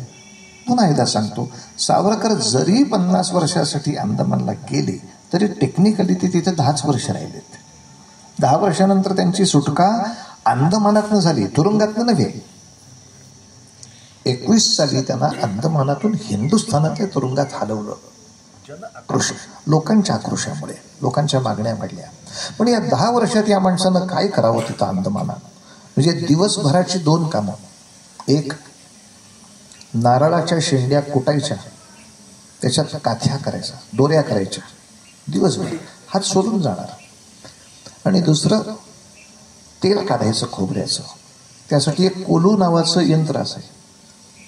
पुन्हा एकदा सांगतो, सावरकर जरी 50 वर्षासाठी अंदमानला गेले तरी टेक्निकली ते तिथे 10च वर्ष राहिलेत. 10 वर्षानंतर त्यांची सुटका अंदमानातनं झाली, तुरुंगातनं नव्हे. 21 साली त्यांना अंदमानातून हिंदुस्थानातल्या तुरुंगात हलवलं. लोकांच्या आक्रोशामुळे, लोकांच्या मागण्या वाढल्या. पण या 10 वर्षात या माणसानं काय करावं तिथं अंदमानात? म्हणजे दिवसभराची 2 कामं. एक, नारळाच्या शेंड्या कुटायच्या, त्याच्यात काथ्या करायच्या, दोऱ्या करायच्या, दिवसभर हात सोडून जाणार. आणि दुसरं तेल काढायचं खोबऱ्याचं. त्यासाठी एक कोलू नावाचं यंत्र असायचं,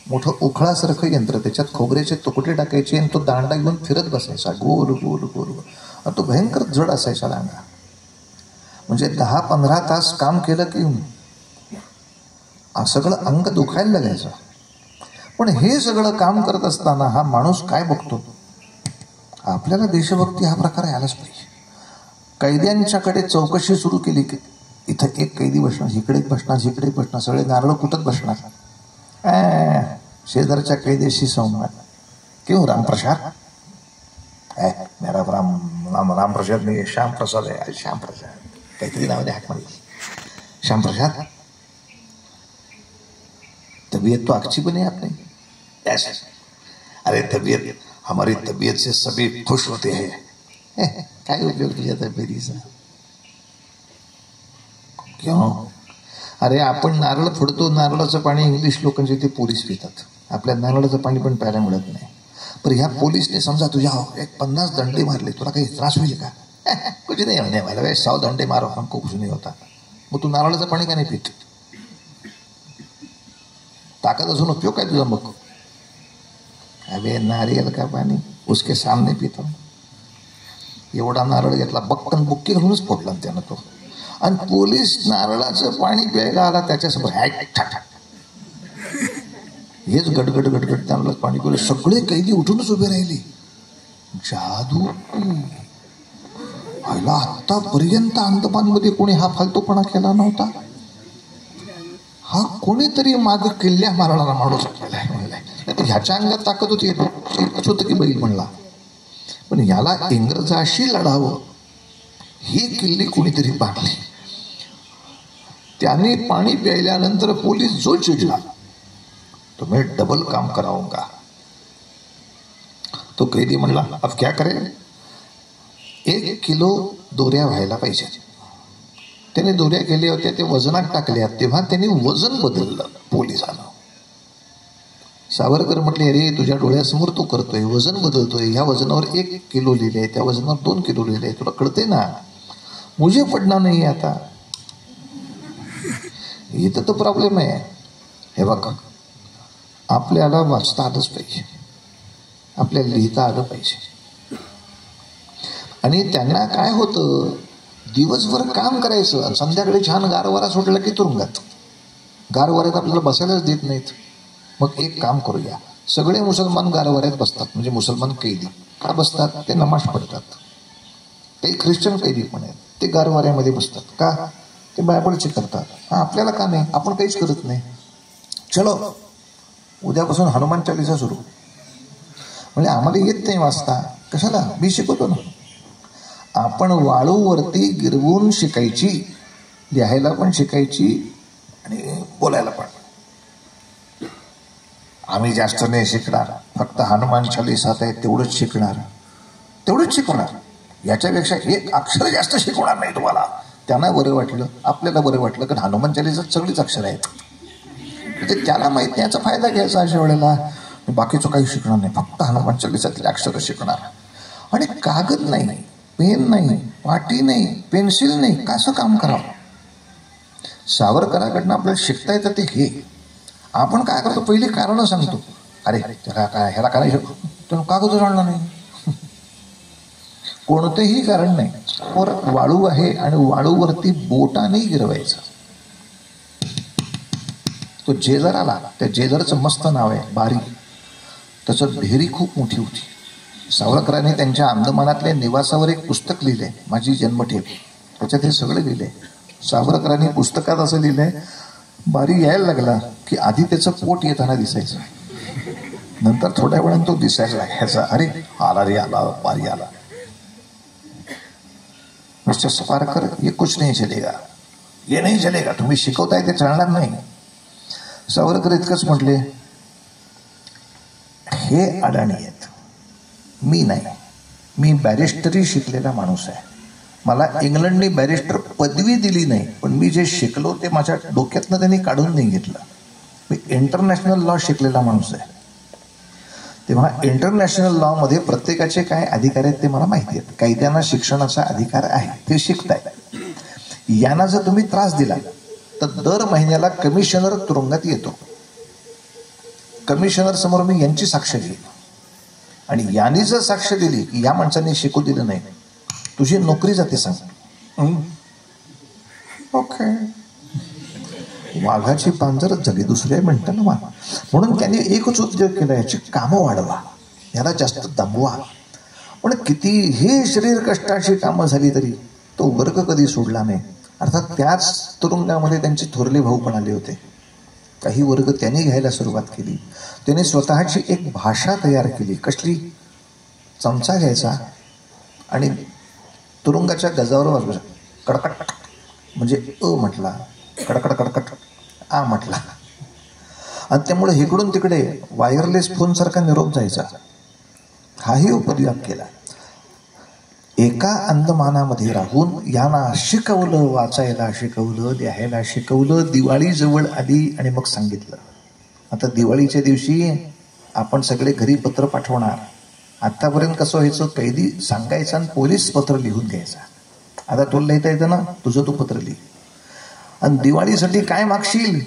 मोठं उखळासारखं यंत्र. त्याच्यात खोबऱ्याचे तुकडे टाकायचे आणि तो दांडा घेऊन फिरत बसायचा गोल गोल गोल गोल. आणि तो भयंकर जड असायचा दांडा. म्हणजे 10-15 तास काम केलं की सगळं अंग दुखायला लागायचं. पण हे सगळं काम करत असताना हा माणूस काय बघतो, आपल्याला देशभक्ती हा प्रकार यायलाच पाहिजे. कैद्यांच्याकडे चौकशी सुरू केली की इथं एक कैदी बसणार, इकडे बसणार, इकडे बसणार, सगळे नारळ कुठत बसणार. शेजारच्या कैद्याशी संवाद. क्यों रामप्रसाद? मेरा रामप्रसाद नाही, श्याम प्रसाद आहे. श्याम प्रसाद काहीतरी नाव द्या हाक मध्ये. श्याम प्रसाद, तबीयत तो अच्छी बनी आपने? अरे तबीयत, हमारी तबीयत से सभी खुश होते हैं. काय उपयोग तुझ्या तब्येतीचा? क्यों? अरे आपण नारळ फोडतो, नारळाचं पाणी इंग्लिश लोकांचे ते पोलीस पितात, आपल्या नारळाचं पाणी पण प्यायला मिळत नाही. पण ह्या पोलीसने समजा तुझ्या एक 50 दंडे मारले, तुला काही त्रास होईल का? कुछ नाही होने वाला, 100 दंडे मारो हमको कुछ नहीं होता. मग तू नारळाचं पाणी का नाही पित? ताकद असून उपयोग काय तुझा? मग अबे नारियल का पाणी उसके सामने पितो. एवढा नारळ घेतला, बक्कन बुक्की घालूनच फोडला त्यानं तो. आणि पोलीस नारळाचं पाणी प्यायला आला त्याच्यासमोर, हेच गडगड गडगड नारळाचं पाणी पिलं. सगळे कैदी उठूनच उभे राहिले. जादू. व्हायला आतापर्यंत अंदमानमध्ये कोणी हा फालतूपणा केला नव्हता. हा कोणीतरी माग किल्ल्या मारणारा माणूस केलाय. ह्याच्या अंगात ताकद होती, होतं की बैल म्हणला. पण याला इंग्रजाशी लढावं ही किल्ली कोणीतरी बांधली. त्याने पाणी प्यायल्यानंतर पोलीस जो चिडला, तो मैं डबल काम कराऊंगा. तो कैदी म्हणला, अब क्या करे? 1 किलो दोऱ्या व्हायला पाहिजे. त्याने दोऱ्या केल्या होत्या, ते वजनात टाकल्या. तेव्हा त्याने वजन बदललं पोलिसानं. सावरकर म्हटले, अरे तुझ्या डोळ्यासमोर तो करतोय, वजन बदलतोय. ह्या वजनावर 1 किलो लिहिले, त्या वजनावर 2 किलो लिहिले. तुला कळते ना, मुझे पडणार नाही आता. इथं तो प्रॉब्लेम आहे. हे बघा, आपल्याला वाचता आलंच पाहिजे, आपल्याला लिहिता आलं पाहिजे. आणि त्यांना काय होतं, दिवसभर काम करायचं आणि संध्याकाळी छान गारवारा सुटला की तुरुंगात. गारवाऱ्यात आपल्याला बसायलाच देत नाहीत. मग एक काम करूया, सगळे मुसलमान गारवाऱ्यात बसतात. म्हणजे मुसलमान कैदी का बसतात? ते नमाज पडतात. काही ख्रिश्चन कैदी पण आहेत, ते गारवाऱ्यामध्ये बसतात. का? ते बायबलचे करतात. आपल्याला का नाही? आपण काहीच करत नाही. चलो उद्यापासून हनुमान चालीसा सुरू. म्हणजे आम्हाला येत नाही वाचता, कशाला? मी शिकवतो ना. आपण वाळूवरती गिरवून शिकायची, लिहायला पण शिकायची आणि बोलायला पण. आम्ही जास्त नाही शिकणार, फक्त हनुमान चालीसात आहे तेवढंच शिकणार, तेवढंच शिकवणार. याच्यापेक्षा 1 अक्षर जास्त शिकवणार नाही तुम्हाला. त्यांना बरं वाटलं, आपल्याला बरं वाटलं, कारण हनुमान चालीसात सगळीच अक्षर आहेत. ते त्याला माहित नाही, याचा फायदा घ्यायचा अशा वेळेला. बाकीचं काही शिकणार नाही, फक्त हनुमान चालीसातले अक्षर शिकणार. आणि कागद नाही, पेन नाही, पाटी नाही, पेन्सिल नाही, कसं काम करावं? सावरकरांकडनं आपल्याला शिकता येतं ते हे. आपण काय करतो, पहिली कारणं सांगतो. अरे त्याला काय, ह्याला काय शिकतो, कागदच आणला नाही. कोणतेही कारण नाही. वर वाळू आहे आणि वाळूवरती बोटाने गिरवायचं. तो जेजर आला, त्या जेजरचं मस्त नाव आहे बारी. त्याचं ढेरी खूप मोठी होती. सावरकरांनी त्यांच्या अंदमानातल्या निवासावर एक पुस्तक लिहिलंय, माझी जन्मठेप. त्याच्यात हे सगळं लिहिलंय. सावरकरांनी पुस्तकात असं लिहिलंय, बारी यायला लागला की आधी त्याचं पोट येताना दिसायचं, नंतर थोड्या वेळानं तो दिसायला लागायचा. अरे आला रे आला, बारी आला. मिस्टर सावरकर, ये कुछ नहीं चलेगा, ये नहीं चलेगा, तुम्ही शिकवताय ते चालणार नाही. सावरकर इतकंच म्हटले, हे अडाणी आहेत, मी नाही. मी बॅरिस्टरी शिकलेला माणूस आहे. मला इंग्लंडने बॅरिस्टर पदवी दिली नाही, पण मी जे शिकलो ते माझ्या डोक्यातनं त्यांनी काढून नाही घेतलं. मी इंटरनॅशनल लॉ शिकलेला माणूस आहे. तेव्हा इंटरनॅशनल लॉमध्ये प्रत्येकाचे काय अधिकार आहेत ते मला माहिती आहेत. कैद्यांना शिक्षणाचा अधिकार आहे, ते शिकताय. यांना जर तुम्ही त्रास दिला तर दर महिन्याला कमिशनर तुरुंगात येतो. कमिशनर समोर मी यांची साक्ष घेईन आणि यांनी जर साक्ष दिली की या माणसाने शिकू दिलं नाही, तुझी नोकरी जाते सांग. ओके. वाघाची पांजरच झाली, दुसऱ्या मिनिटाला वाघ. म्हणून त्यांनी एकच उद्योग केला, याची कामं वाढवा, याला जास्त दमवा. पण कितीही शरीर कष्टाची कामं झाली तरी तो वर्ग कधी सोडला नाही. अर्थात त्याच तुरुंगामध्ये त्यांचे थोरले भाऊ पण आले होते. काही वर्ग त्यांनी घ्यायला सुरुवात केली. त्यांनी स्वतःची एक भाषा तयार केली. कसली? चमचा घ्यायचा आणि तुरुंगाच्या गजावर वाजवायचा. कडकट म्हणजे अ म्हटला, कडकड कडकट आ म्हटला. आणि त्यामुळे इकडून तिकडे वायरलेस फोनसारखा निरोप जायचा. हाही उपद्व्याप केला. एका अंदमानामध्ये राहून यांना शिकवलं, वाचायला शिकवलं, लिहायला शिकवलं. दिवाळी जवळ आली आणि मग सांगितलं, आता दिवाळीच्या दिवशी आपण सगळे घरी पत्र पाठवणार. आत्तापर्यंत कसं व्हायचं, कैदी सांगायचं आणि पोलीस पत्र लिहून घ्यायचा. आता तुला लिहिता येतं ना, तुझं तू पत्र लिह. आणि दिवाळीसाठी काय मागशील?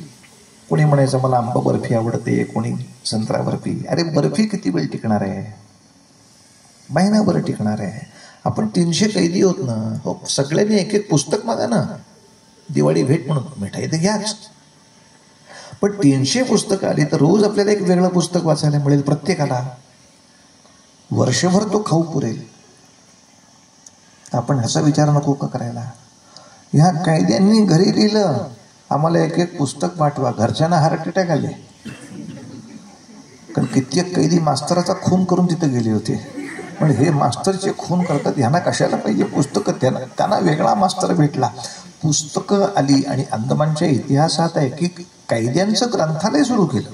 कोणी म्हणायचं मला आंबा बर्फी आवडते, कोणी संत्रा बर्फी. अरे बर्फी किती वेळ टिकणार आहे? महिनाभर टिकणार आहे. आपण 300 कैदी होत ना, हो सगळ्यांनी एक एक पुस्तक मागा ना, दिवाळी भेट म्हणून. मिठाई तर घ्याच, पण 300 पुस्तकं आली तर रोज आपल्याला एक वेगळं पुस्तक वाचायला मिळेल प्रत्येकाला. वर्षभर तो खाऊ पुरेल. आपण ह्याचा विचार नको का करायला? ह्या कैद्यांनी घरी लिहिलं, आम्हाला एक एक पुस्तक पाठवा. घरच्यांना हार्ट अटॅक आले, कारण कित्येक कैदी मास्तराचा खून करून तिथे गेले होते. पण हे मास्तरचे खून करतात, ह्यांना कशाला पाहिजे पुस्तकं? त्यांना वेगळा मास्तर भेटला. पुस्तकं आली आणि अंदमानच्या इतिहासात आहे की कैद्यांचं ग्रंथालय सुरू केलं.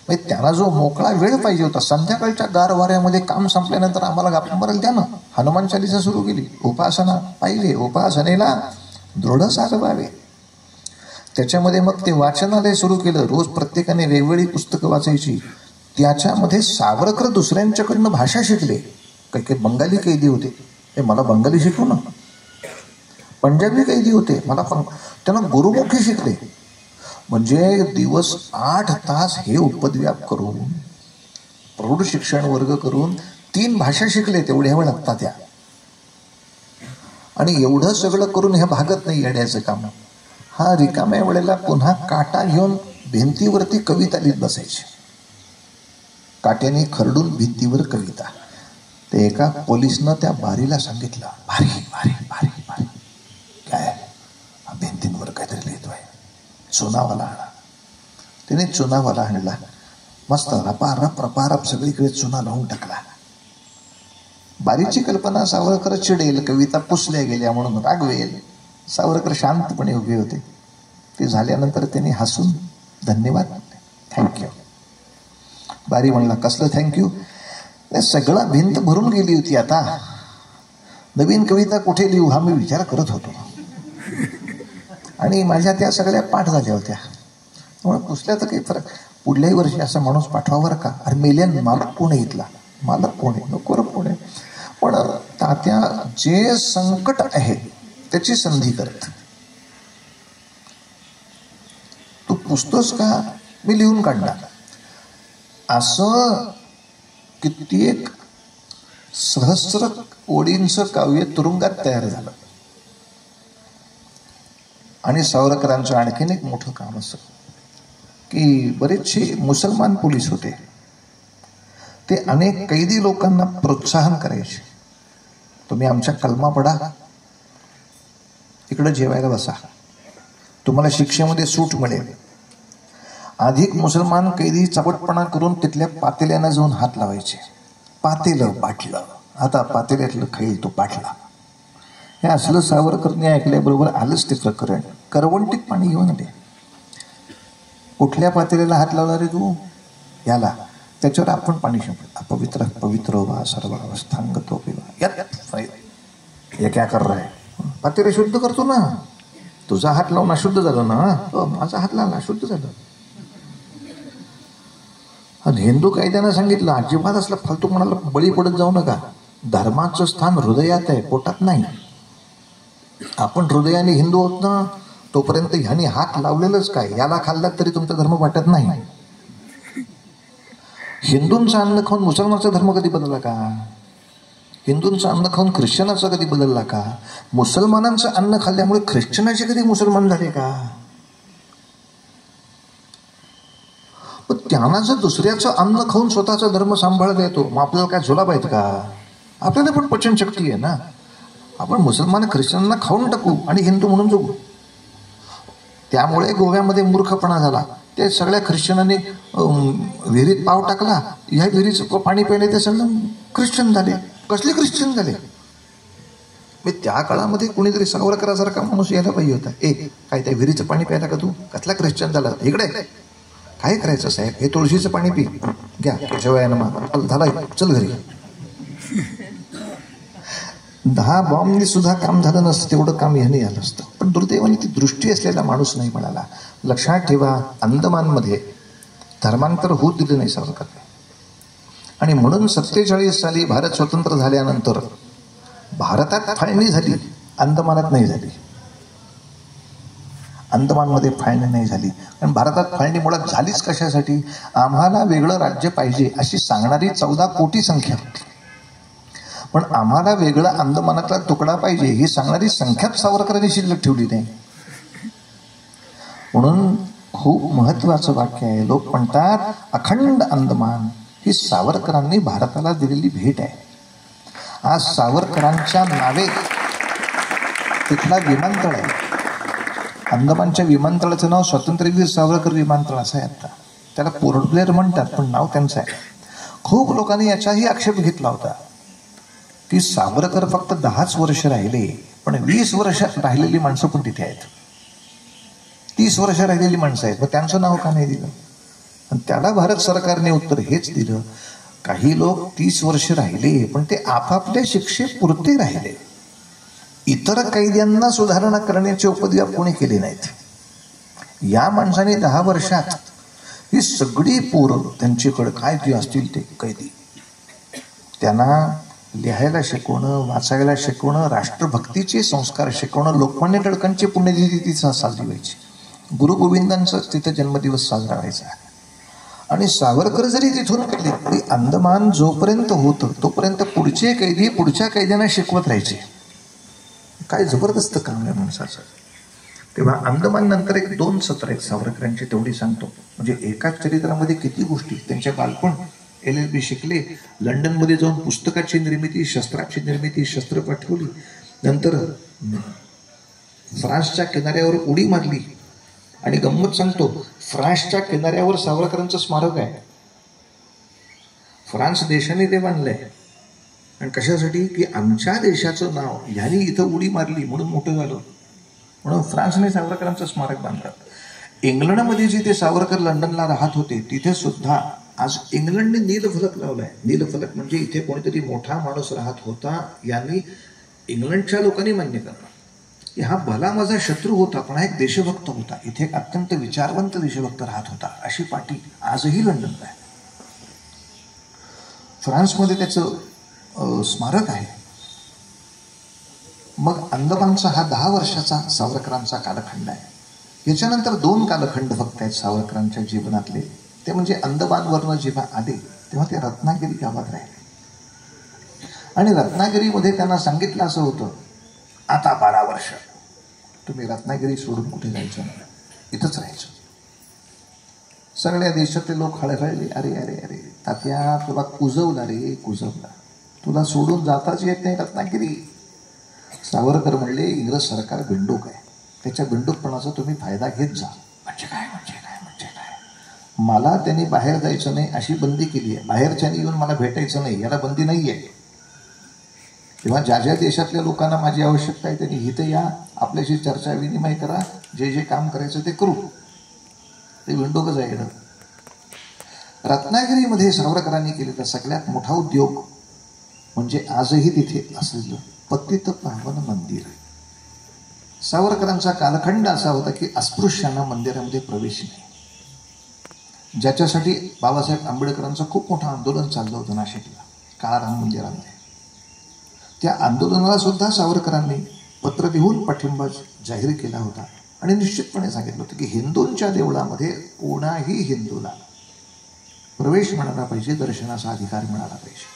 म्हणजे त्यांना जो मोकळा वेळ पाहिजे होता, संध्याकाळच्या गार वाऱ्यामध्ये काम संपल्यानंतर आम्हाला गप्पा मारायला द्या ना. हनुमान चालीसा सुरू केली. उपासना पाहिजे, उपासनेला दृढ साधवावे. त्याच्यामध्ये मग ते वाचनालय सुरू केलं. रोज प्रत्येकाने वेगवेगळी पुस्तकं वाचायची. त्याच्यामध्ये सावरकर दुसऱ्यांच्याकडनं भाषा शिकले. काही काही बंगाली कैदी होते, हे मला बंगाली शिकवू ना. पंजाबी कैदी होते, मला पण त्यांना गुरुमुखी शिकले. म्हणजे दिवस 8 तास हे उपद्व्याप करून, प्रौढ शिक्षण वर्ग करून 3 भाषा शिकले तेवढ्या वेळ लागतात त्या. आणि एवढं सगळं करून ह्या भागत नाही येण्याचं काम. हा रिकाम्या वेळेला पुन्हा काटा घेऊन भिंतीवरती कविता लिहित बसायची. काट्याने खरडून भिंतीवर कविता. ते एका पोलिसनं त्या बारीला सांगितलं, भारी भारी भारी भारी काय भिंतींवर काहीतरी लिहितोय, चुनावाला आणा. त्याने चुनावाला आणला. मस्त रपारप रपारप सगळीकडे चुना लावून टाकला. बारीची कल्पना सावरकर चिडेल, कविता पुसल्या गेल्या म्हणून रागवेल. सावरकर शांतपणे उभे होते. ते झाल्यानंतर त्यांनी हसून धन्यवाद, थँक्यू. बारी म्हणला, कसलं थँक्यू? सगळा भिंत भरून गेली होती, आता नवीन कविता कुठे लिहू हा मी विचार करत होतो. आणि माझ्या त्या सगळ्या पाठ झाल्या होत्या. त्यामुळे पुसल्याचं काही फरक. पुढल्याही वर्षी असा माणूस पाठवावर का? अरे मेल्यान मालक पुणे इथला, मालक पुणे नको रे पुणे. पण तात्या जे संकट आहे त्याची संधी करत. तू पुसतोस का? मी लिहून काढणार. असं कित्येक सहस्र ओळींचं काव्य तुरुंगात तयार झालं. आणि सावरकरांचं आणखीन एक मोठं काम असं की बरेचसे मुसलमान पोलीस होते. ते अनेक कैदी लोकांना प्रोत्साहन करायचे. तुम्ही आमच्या कलमा पढा, इकडं जेवायला बसा, तुम्हाला शिक्षेमध्ये सूट मिळेल. अधिक मुसलमान कैदी चपटपणा करून तिथल्या पातेल्यानं जाऊन हात लावायचे. पातेलं बाटलं, आता पातेल्यातलं खाईल तो बाटला. हे असलं सावरकरने ऐकल्याबरोबर आलंच ते प्रकरण. करवंटीत पाणी घेऊन आले. कुठल्या पातेल्याला हात लावला रे तू? याला. त्याच्यावर आपण पाणी शिंपलं. अपवित्र पवित्र वा सर्वावस्थांग तो पिवा. हे क्या कर रहा है? पातेले शुद्ध करतो ना. तुझा हात लावून अशुद्ध झालं ना. माझा हात लावला अशुद्ध झालं. आणि हिंदू कायद्यानं सांगितलं अजिबात असलं फालतू कोणाला बळी पडत जाऊ नका. धर्माचं स्थान हृदयात आहे, पोटात नाही. आपण हृदयाने हिंदू आहोत ना, तोपर्यंत ह्याने हात लावलेलंच काय, याला खाल्लात तरी तुमचा धर्म वाटत नाही. हिंदूंचं अन्न खाऊन मुसलमानाचा धर्म कधी बदलला का? हिंदूंचं अन्न खाऊन ख्रिश्चनाचा कधी बदलला का? मुसलमानांचं अन्न खाल्ल्यामुळे ख्रिश्चनाचे कधी मुसलमान झाले का? पण त्यांना जर दुसऱ्याचं अन्न खाऊन स्वतःचा धर्म सांभाळता येतो, मग आपल्याला काय झोलाप आहेत का? आपल्याला पण पचनशक्ती आहे ना. आपण मुसलमान ख्रिश्चनांना खाऊन टाकू आणि हिंदू म्हणून जगू. त्यामुळे गोव्यामध्ये मूर्खपणा झाला. ते सगळ्या ख्रिश्चनांनी विहिरीत पाव टाकला, ह्या विहिरीचं पाणी प्यायले ते सगळं ख्रिश्चन झाले. कसले ख्रिश्चन झाले? मी त्या काळामध्ये कुणीतरी सावरकरासारखा माणूस यायला पाहिजे होता. काय त्या विहिरीचं पाणी प्यायला का तू? कसला ख्रिश्चन झाला? इकडे काय करायचं साहेब, हे तुळशीचं पाणी पी, घ्या केशवयानं झाला, चल घरी. 10 बॉम्बनी सुद्धा काम झालं नसतं, तेवढं काम ह्याने झालं असतं. पण दुर्दैवाने ती दृष्टी असलेला माणूस नाही म्हणाला. लक्षात ठेवा, अंदमानमध्ये धर्मांतर होऊ दिलं नाही सावरकरांनी. आणि म्हणून 47 साली भारत स्वतंत्र झाल्यानंतर भारतात फाळणी झाली, अंदमानात नाही झाली. अंदमानमध्ये फाळणी नाही झाली. कारण भारतात फाळणी मुळात झालीच कशासाठी? आम्हाला वेगळं राज्य पाहिजे अशी सांगणारी 14 कोटी संख्या होती. पण आम्हाला वेगळा अंदमानातला तुकडा पाहिजे ही सांगणारी संख्याच सावरकरांनी शिल्लक ठेवली नाही. म्हणून खूप महत्वाचं वाक्य आहे. लोक म्हणतात अखंड अंदमान ही सावरकरांनी भारताला दिलेली भेट आहे. आज सावरकरांच्या नावे तिथला विमानतळ आहे. अंदमानच्या विमानतळाचं नाव स्वातंत्र्यवीर सावरकर विमानतळ असं आहे. आता त्याला पोर्ट ब्लेअर म्हणतात, पण नाव त्यांचं आहे. खूप लोकांनी याचाही आक्षेप घेतला होता की सावरकर फक्त 10च वर्ष राहिले, पण 20 वर्ष राहिलेली माणसं पण तिथे आहेत. 30 वर्ष राहिलेली माणसं आहेत, मग त्यांचं नाव का नाही दिलं? आणि त्याला भारत सरकारने उत्तर हेच दिलं, काही लोक 30 वर्ष राहिले पण ते आपापल्या शिक्षेपुरते राहिले. इतर कैद्यांना सुधारणा करण्याचे उपद्व्याप कोणी केले नाहीत. या माणसाने 10 वर्षात ही सगळी पोरं त्यांच्याकडे काय जे असतील ते कैदी, त्यांना लिहायला शिकवणं, वाचायला शिकवणं, राष्ट्रभक्तीचे संस्कार शिकवणं. लोकमान्य टिळकांची पुण्यतिथी तिथं साजरी व्हायची, गुरु गोविंदांचा तिथे जन्मदिवस साजरा व्हायचा. आणि सावरकर जरी तिथून गेले तरी अंदमान जोपर्यंत होतं तोपर्यंत पुढचे कैदी पुढच्या कैद्यांना शिकवत राहायचे. काय जबरदस्त काम आहे माणसाचं. तेव्हा अंदमान नंतर 2 सत्र आहेत सावरकरांची, तेवढी सांगतो. म्हणजे एकाच चरित्रामध्ये किती गोष्टी. त्यांचे बालपण, LLB शिकले, लंडनमध्ये जाऊन पुस्तकाची निर्मिती, शस्त्राची निर्मिती, शस्त्र पाठवली. नंतर फ्रान्सच्या किनाऱ्यावर उडी मारली. आणि गंमत सांगतो, फ्रान्सच्या किनाऱ्यावर सावरकरांचं स्मारक आहे. फ्रान्स देशाने ते बांधलंय. आणि कशासाठी? की आमच्या देशाचं नाव ह्यानी इथं उडी मारली म्हणून मोठं झालं, म्हणून फ्रान्सने सावरकरांचं स्मारक बांधलं. इंग्लंडमध्ये जिथे सावरकर लंडनला राहत होते तिथे सुद्धा आज इंग्लंडने नीलफलक लावलाय. नीलफलक म्हणजे इथे कोणीतरी मोठा माणूस राहत होता, यांनी इंग्लंडच्या लोकांनी मान्य करणं. हा भला माझा शत्रू होता पण हा एक देशभक्त होता, इथे एक अत्यंत विचारवंत देशभक्त राहत होता, अशी पाटी आजही लंडनला आहे. फ्रान्समध्ये त्याचं स्मारक आहे. मग अंदमानचा हा 10 वर्षाचा सावरकरांचा कालखंड आहे. याच्यानंतर 2 कालखंड फक्त आहेत सावरकरांच्या जीवनातले. ते म्हणजे अंदमानवरनं जेव्हा आले तेव्हा ते रत्नागिरी गावात राहिले. आणि रत्नागिरीमध्ये त्यांना सांगितलं असं होतं, आता 12 वर्ष तुम्ही रत्नागिरी सोडून कुठे जायचं नाही, इथंच राहायचं. सगळ्या देशातले लोक हळहळले, अरे अरे अरे तात्या तुला कुजवला रे, कुजवला, तुला सोडून जाताच येत नाही रत्नागिरी. सावरकर म्हणले इंग्रज सरकार बिंडूक आहे, त्याच्या बिंडूकपणाचा तुम्ही फायदा घेत जा. म्हणजे काय म्हणजे काय म्हणजे काय? मला त्यांनी बाहेर जायचं नाही अशी बंदी केली आहे, बाहेरच्यानी येऊन मला भेटायचं नाही याला बंदी नाही आहे. किंवा ज्या ज्या देशातल्या लोकांना माझी आवश्यकता आहे त्यांनी इथे या, आपल्याशी चर्चा विनिमय करा, जे जे काम करायचं ते करू. ते विंडोकच आहे. रत्नागिरीमध्ये सावरकरांनी केलेला सगळ्यात मोठा उद्योग म्हणजे आजही तिथे असलेलं पतित पावन मंदिर. सावरकरांचा कालखंड असा होता की अस्पृश्यांना मंदिरामध्ये प्रवेश नाही, ज्याच्यासाठी बाबासाहेब आंबेडकरांचं खूप मोठं आंदोलन चाललं होतं नाशिकला काळाराम मंदिरामध्ये. त्या आंदोलनाला सुद्धा सावरकरांनी पत्र लिहून पाठिंबा जाहीर केला होता आणि निश्चितपणे सांगितलं होतं की हिंदूंच्या देवळामध्ये कोणाही हिंदूला प्रवेश मिळाला पाहिजे, दर्शनाचा अधिकार मिळाला पाहिजे.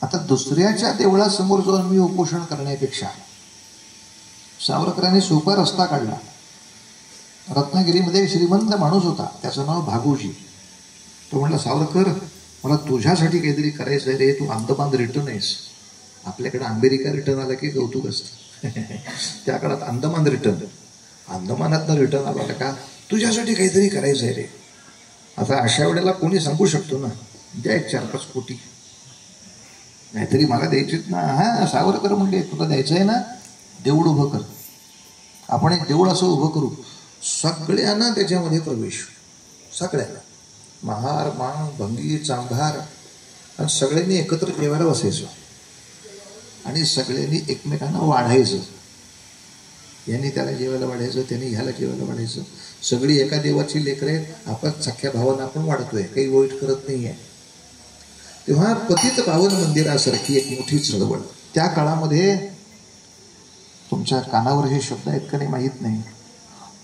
आता दुसऱ्याच्या देवळासमोर जाऊन मी उपोषण करण्यापेक्षा सावरकरांनी सोपा रस्ता काढला. रत्नागिरीमध्ये श्रीमंत माणूस होता, त्याचं नाव भागोजी. तो म्हणला, सावरकर मला तुझ्यासाठी काहीतरी करायचं आहे रे, तू अंदमान रिटर्न आहेस. आपल्याकडे अमेरिका रिटर्न आला की कौतुक असतं. त्या काळात अंदमान रिटर्न, अंदमानातनं रिटर्न आला का तुझ्यासाठी काहीतरी करायचं आहे रे. आता अशा वेळेला कोणी सांगू शकतो ना, द्या 4-5 कोटी, नाहीतरी मला द्यायचीच ना. हा, सावरकर म्हणले तुला द्यायचं आहे ना, देऊळ उभं कर. आपण एक देऊळ असं उभं करू, सगळ्यांना त्याच्यामध्ये प्रवेश, सगळ्यांना, महार मांग भंगी चांभार, आणि सगळ्यांनी एकत्र जेवायला बसायचं आणि सगळ्यांनी एकमेकांना वाढायचं. यांनी त्याला जेवायला वाढायचं, त्यांनी ह्याला जेवायला वाढायचं. सगळी एका देवाची लेकरं आहेत, आपण सख्या भावांना आपण वाढतोय, काही वाईट करत नाही आहे. तेव्हा पतित पावन मंदिरासारखी एक मोठी चळवळ त्या काळामध्ये, तुमच्या कानावर हे शब्द आहेत का नाही माहीत नाही,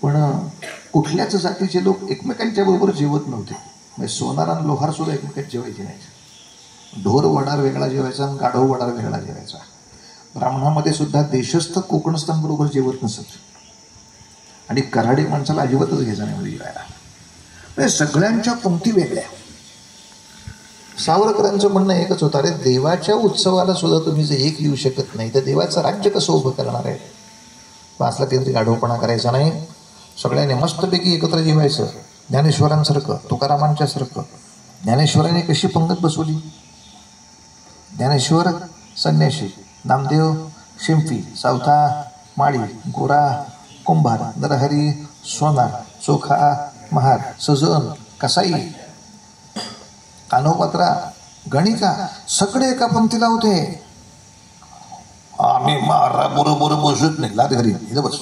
पण कुठल्याच जातीचे लोक एकमेकांच्या बरोबर जेवत नव्हते. म्हणजे सोनार आणि लोहार सुद्धा एकमेकांत जेवायचे नाही. ढोर वडार वेगळा जेवायचा आणि गाढव वडार वेगळा जेवायचा. ब्राह्मणामध्ये सुद्धा देशस्थ कोकणस्थांबरोबर जेवत नसत आणि कराडी माणसाला अजिबातच घ्यायचं नाही म्हणजे जेवायला. म्हणजे सगळ्यांच्या पंक्ती वेगळ्या. सावरकरांचं म्हणणं एकच होतं, अरे देवाच्या उत्सवाला सुद्धा तुम्ही जर एक येऊ शकत नाही तर देवाचं राज्य कसं उभं करणार आहे. असला काहीतरी गाढवपणा करायचा नाही, सगळ्यांनी मस्तपैकी एकत्र जेवायचं. ज्ञानेश्वरांसारखं, तुकारामांच्यासारखं. ज्ञानेश्वरांनी कशी पंगत बसवली, ज्ञानेश्वर संन्याशी, नामदेव शिंपी, सावता माळी, गोरा कुंभार, नरहरी सोनार, चोखा महार, सजन कसाई, कानोपात्रा, गणिका, सगळे एका पंक्तीला होते. आम्ही मारा बरोबर बसत नाही, लाद घरी इथं बस,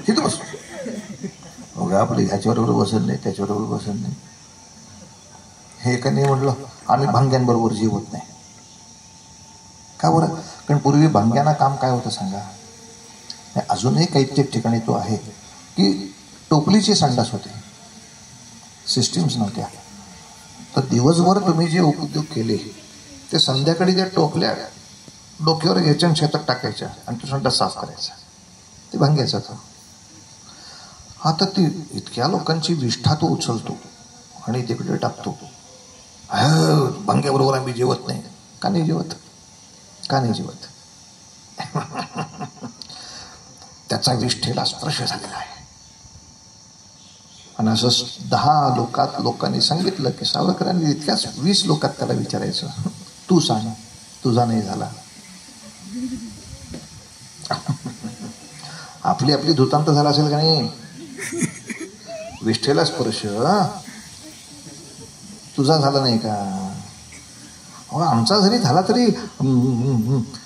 तिथं बस. आपले ह्याच्याबरोबर बसत नाही, त्याच्याबरोबर बसत नाही. हे का नाही म्हटलं, आम्ही भांग्यांबरोबर जेवत नाही. का बरं? कारण पूर्वी भांग्यांना काम काय होतं सांगा. अजूनही काही ठिकाणी तो आहे की टोपलीचे संडास होते, सिस्टीम्स नव्हत्या. तर दिवसभर तुम्ही जे उपद्योग केले ते संध्याकाळी त्या टोपल्या डोक्यावर घ्यायच्या आणि शेतात टाकायच्या आणि तो संडास साफ करायचा. ते भांग्याचा तो. आता ती इतक्या लोकांची विष्ठा तो उचलतो आणि तिकडे टाकतो. भांग्याबरोबर आम्ही जेवत नाही. का नाही जेवत? का नाही जेवत? त्याचा विष्ठेला स्पर्श झालेला आहे. आणि असं 10 लोकांनी सांगितलं की सावरकरांनी इतक्याच 20 लोकात त्याला विचारायचं, तू सांग, तुझा नाही झाला. आपली आपली धुतांत झाला असेल का नाही? विष्ठेला स्पर्श तुझा झाला नाही का? आमचा जरी झाला तरी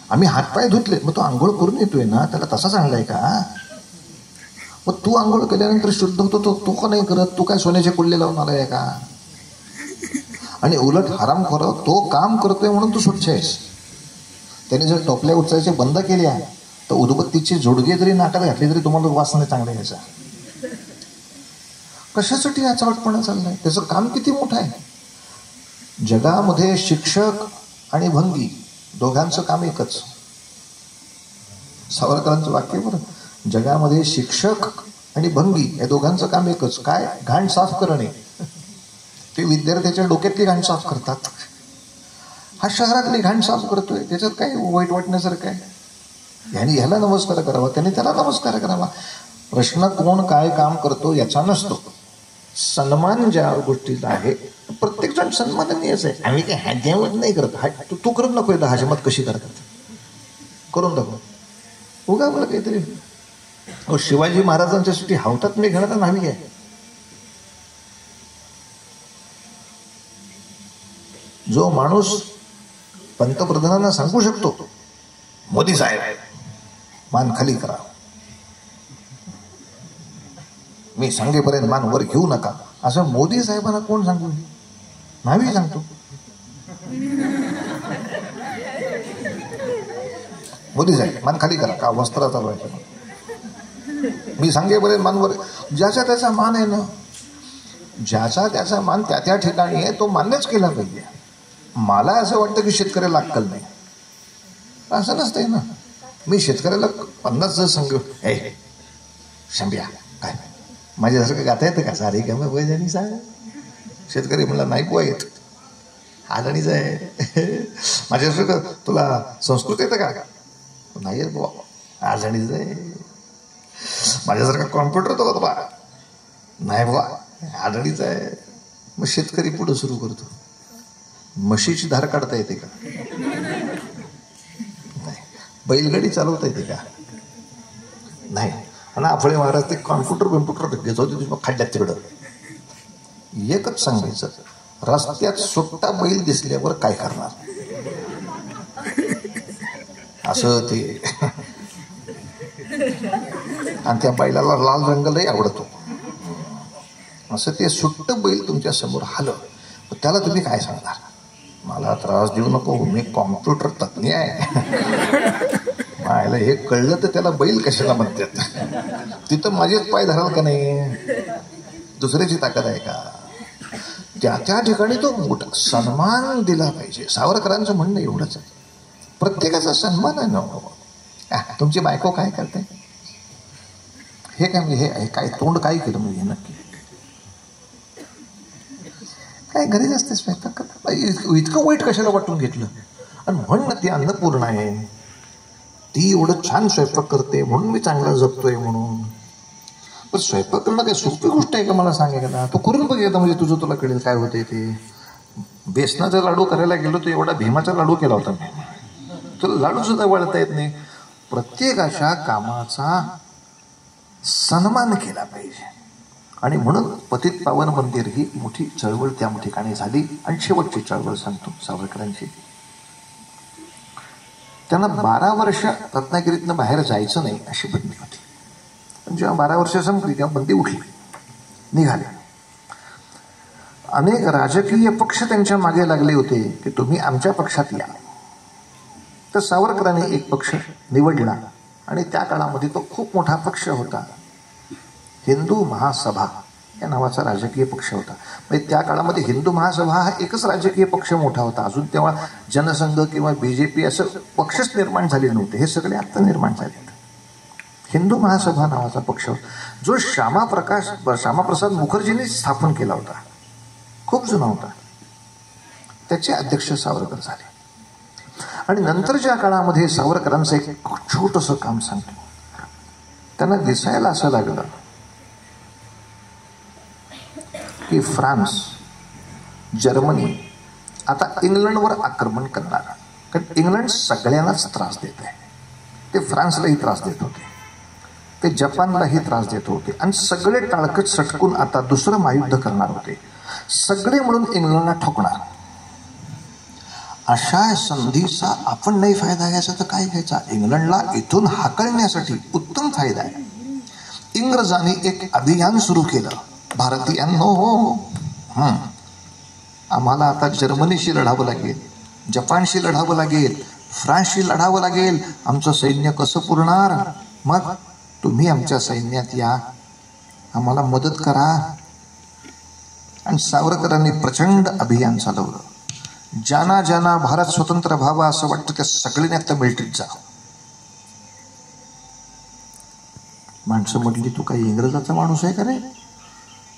आम्ही हातपाय धुतले, मग तो आंघोळ करून येतोय ना, त्याला तसा चांगलाय का? मग तू आंघोळ केल्यानंतर शुद्ध होतो, तो का नाही करत? तू काय सोन्याचे कुल्ले लावून आलाय का? आणि उलट हरामखोर तो काम करतोय म्हणून तू स्वच्छ आहेस. त्याने जर टोपल्या उचलायच्या बंद केल्या तर उदबत्तीची जोडगे जरी नाकात घातली तरी तुम्हाला वास नाही चांगला यायचा. कशासाठी हा चावटपणा चाललाय? त्याचं काम किती मोठं आहे. जगामध्ये शिक्षक आणि भंगी दोघांचं काम एकच. सावरकरांचं वाक्य बरं, जगामध्ये शिक्षक आणि भंगी या दोघांचं काम एकच. काय? घाण साफ करणे. ते विद्यार्थ्याच्या डोक्यातली घाण साफ करतात. हा शहरातली घाण साफ करतोय, त्याच्यात काय वाईट वाटण्यासारखं आहे? ह्याने ह्याला नमस्कार करावा, त्याने त्याला नमस्कार करावा. प्रश्न कोण काय काम करतो याचा नसतो. सन्मान ज्या गोष्टीचा आहे प्रत्येक जण सन्माननीयच आहे. आम्ही काय ह्याच्यावर नाही करत. तू करून नको एकदा हजमत कशी करतात करून दाखव. उगा मला काहीतरी शिवाजी महाराजांच्यासाठी हावतात मी घेणार नाही आहे. जो माणूस पंतप्रधानांना सांगू शकतो, मोदी साहेब मान खाली करा, मी सांगेपर्यंत मान वर घेऊ नका, असं मोदी साहेबांना कोण सांगू? नाही सांगतो. मोदी साहेब मान खाली करा, का वस्त्र चालवायचं. मी सांगेपर्यंत मानवर ज्याचा त्याचा मान आहे ना, ज्याचा त्याचा मान त्या त्या ठिकाणी आहे, तो मान्यच केला पाहिजे. मला असं वाटतं की शेतकऱ्याला अक्कल नाही, असं नसतंय ना. मी शेतकऱ्याला 50 जर सांग, ए शंभ्या काय माझ्यासारखं गाता येतं का, सारे का मग वैजानी साहेब. शेतकरी म्हणला नाही पोहा येत, आदणीच आहे. माझ्यासारखं तुला संस्कृत येतं का, नाही येत बुवा, आजणीच आहे. माझ्यासारखा कॉम्प्युटर तो बा, नाही बुवा, आदणीच आहे. मग शेतकरी पुढं सुरू करतो, म्हशीची धार काढता येते का, नाही. बैलगाडी चालवता येते का, नाही. आणि आफळे महाराज ते कॉम्प्युटर घेत होते तुम्ही खड्ड्यात तिकडं. एकच सांगायचं, रस्त्यात सुट्टा बैल दिसल्यावर काय करणार, असं ते. आणि त्या बैलाला लाल रंग लय आवडतो, असं ते सुट्ट बैल तुमच्या समोर आलं, त्याला तुम्ही काय सांगणार, मला त्रास देऊ नको, मी कॉम्प्युटर तज्ञ आहे. मला हे कळलं तर त्याला बैल कशाला म्हणतात, तिथं माझेच पाय धराल का नाही, दुसऱ्याची ताकद आहे का. त्या त्या ठिकाणी तो मोठा सन्मान दिला पाहिजे. सावरकरांचं म्हणणं एवढंच आहे, प्रत्येकाचा सन्मान आहे ना. तुमची बायको काय करते, हे काय म्हणजे हे काय तोंड काय केलं म्हणजे नक्की काय, घरीच असते स्वयंपाक करता, इतकं वाईट कशाला वाटून घेतलं. आणि म्हण ना ती अन्नपूर्ण आहे, ती एवढं छान स्वयंपाक करते म्हणून मी चांगला जगतोय म्हणून. पण स्वयंपाक करणं काही सोपी गोष्ट आहे का, मला सांगायला. तो करून बघ एकदा, म्हणजे तुझं तुला कळेल काय होतंय ते. बेसनाचा लाडू करायला गेलो तर एवढा भीमाचा लाडू केला होता मी, तुला लाडू सुद्धा वळता येत नाही. प्रत्येकाच्या कामाचा सन्मान केला पाहिजे. आणि म्हणून पतित पावन मंदिर ही मोठी चळवळ त्या ठिकाणी झाली. आणि शेवटची चळवळ सांगतो सावरकरांची. त्यांना 12 वर्ष रत्नागिरीतनं बाहेर जायचं नाही अशी बंदी होती. पण जेव्हा 12 वर्ष संपली तेव्हा बंदी उठली, निघाले. अनेक राजकीय पक्ष त्यांच्या मागे लागले होते की तुम्ही आमच्या पक्षात या. तर सावरकरांनी एक पक्ष निवडला आणि त्या काळामध्ये तो खूप मोठा पक्ष होता, हिंदू महासभा या नावाचा राजकीय पक्ष होता. म्हणजे त्या काळामध्ये हिंदू महासभा हा एकच राजकीय पक्ष मोठा होता. अजून तेव्हा जनसंघ किंवा BJP असं पक्षच निर्माण झाले नव्हते, हे सगळे आत्ता निर्माण झाले. हिंदू महासभा नावाचा पक्ष जो श्यामाप्रसाद मुखर्जींनी स्थापन केला होता, खूप जुना होता, त्याचे अध्यक्ष सावरकर झाले. आणि नंतरच्या काळामध्ये सावरकरांचं एक छोटंसं काम सांगतो. त्यांना दिसायला असं लागलं की फ्रान्स, जर्मनी आता इंग्लंडवर आक्रमण करणार, कारण इंग्लंड सगळ्यांनाच त्रास देत आहे. ते फ्रान्सलाही त्रास देत होते, ते जपानलाही त्रास देत होते, आणि सगळे टाळकत सटकून आता दुसरं महायुद्ध करणार होते. सगळे म्हणून इंग्लंडला ठोकणार. अशा संधीचा आपण नाही फायदा घ्यायचा तर काय घ्यायचा. इंग्लंडला इथून हाकलण्यासाठी उत्तम फायदा आहे. इंग्रजांनी एक अभियान सुरू केलं, भारतीयांनो आम्हाला आता जर्मनीशी लढावं लागेल, जपानशी लढावं लागेल, फ्रान्सशी लढावं लागेल. आमचं सैन्य कसं पुरणार, मग तुम्ही आमच्या सैन्यात या, आम्हाला मदत करा. आणि सावरकरांनी प्रचंड अभियान चालवलं. ज्यांना ज्यांना भारत स्वतंत्र व्हावा असं वाटतं त्या सगळ्यांनी आता मिलिटरीत जा. माणसं म्हटली तू काही इंग्रजाचा माणूस आहे का रे,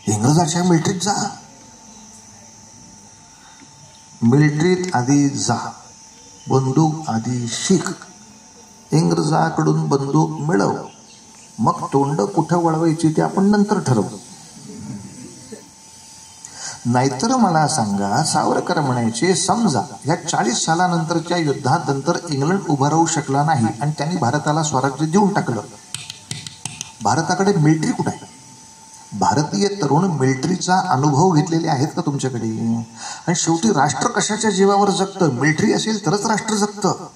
इंग्रजाच्या मिलिटरीत जा. मिलिटरीत आधी जा, बंदूक आधी शिक, इंग्रजाकडून बंदूक मिळव, मग तोंड कुठं वळवायची ते आपण नंतर ठरवू. नाहीतर मला सांगा, सावरकर म्हणायचे समजा या 40 सालानंतरच्या युद्धात नंतर इंग्लंड उभा राहू शकला नाही आणि त्यांनी भारताला स्वराज्य देऊन टाकलं, भारताकडे मिलिटरी कुठं आहे. भारतीय तरुण मिलिटरीचा अनुभव घेतलेले आहेत का तुमच्याकडे. आणि शेवटी राष्ट्र कशाच्या जीवावर जगतं, मिलिटरी असेल तरच राष्ट्र जगतं.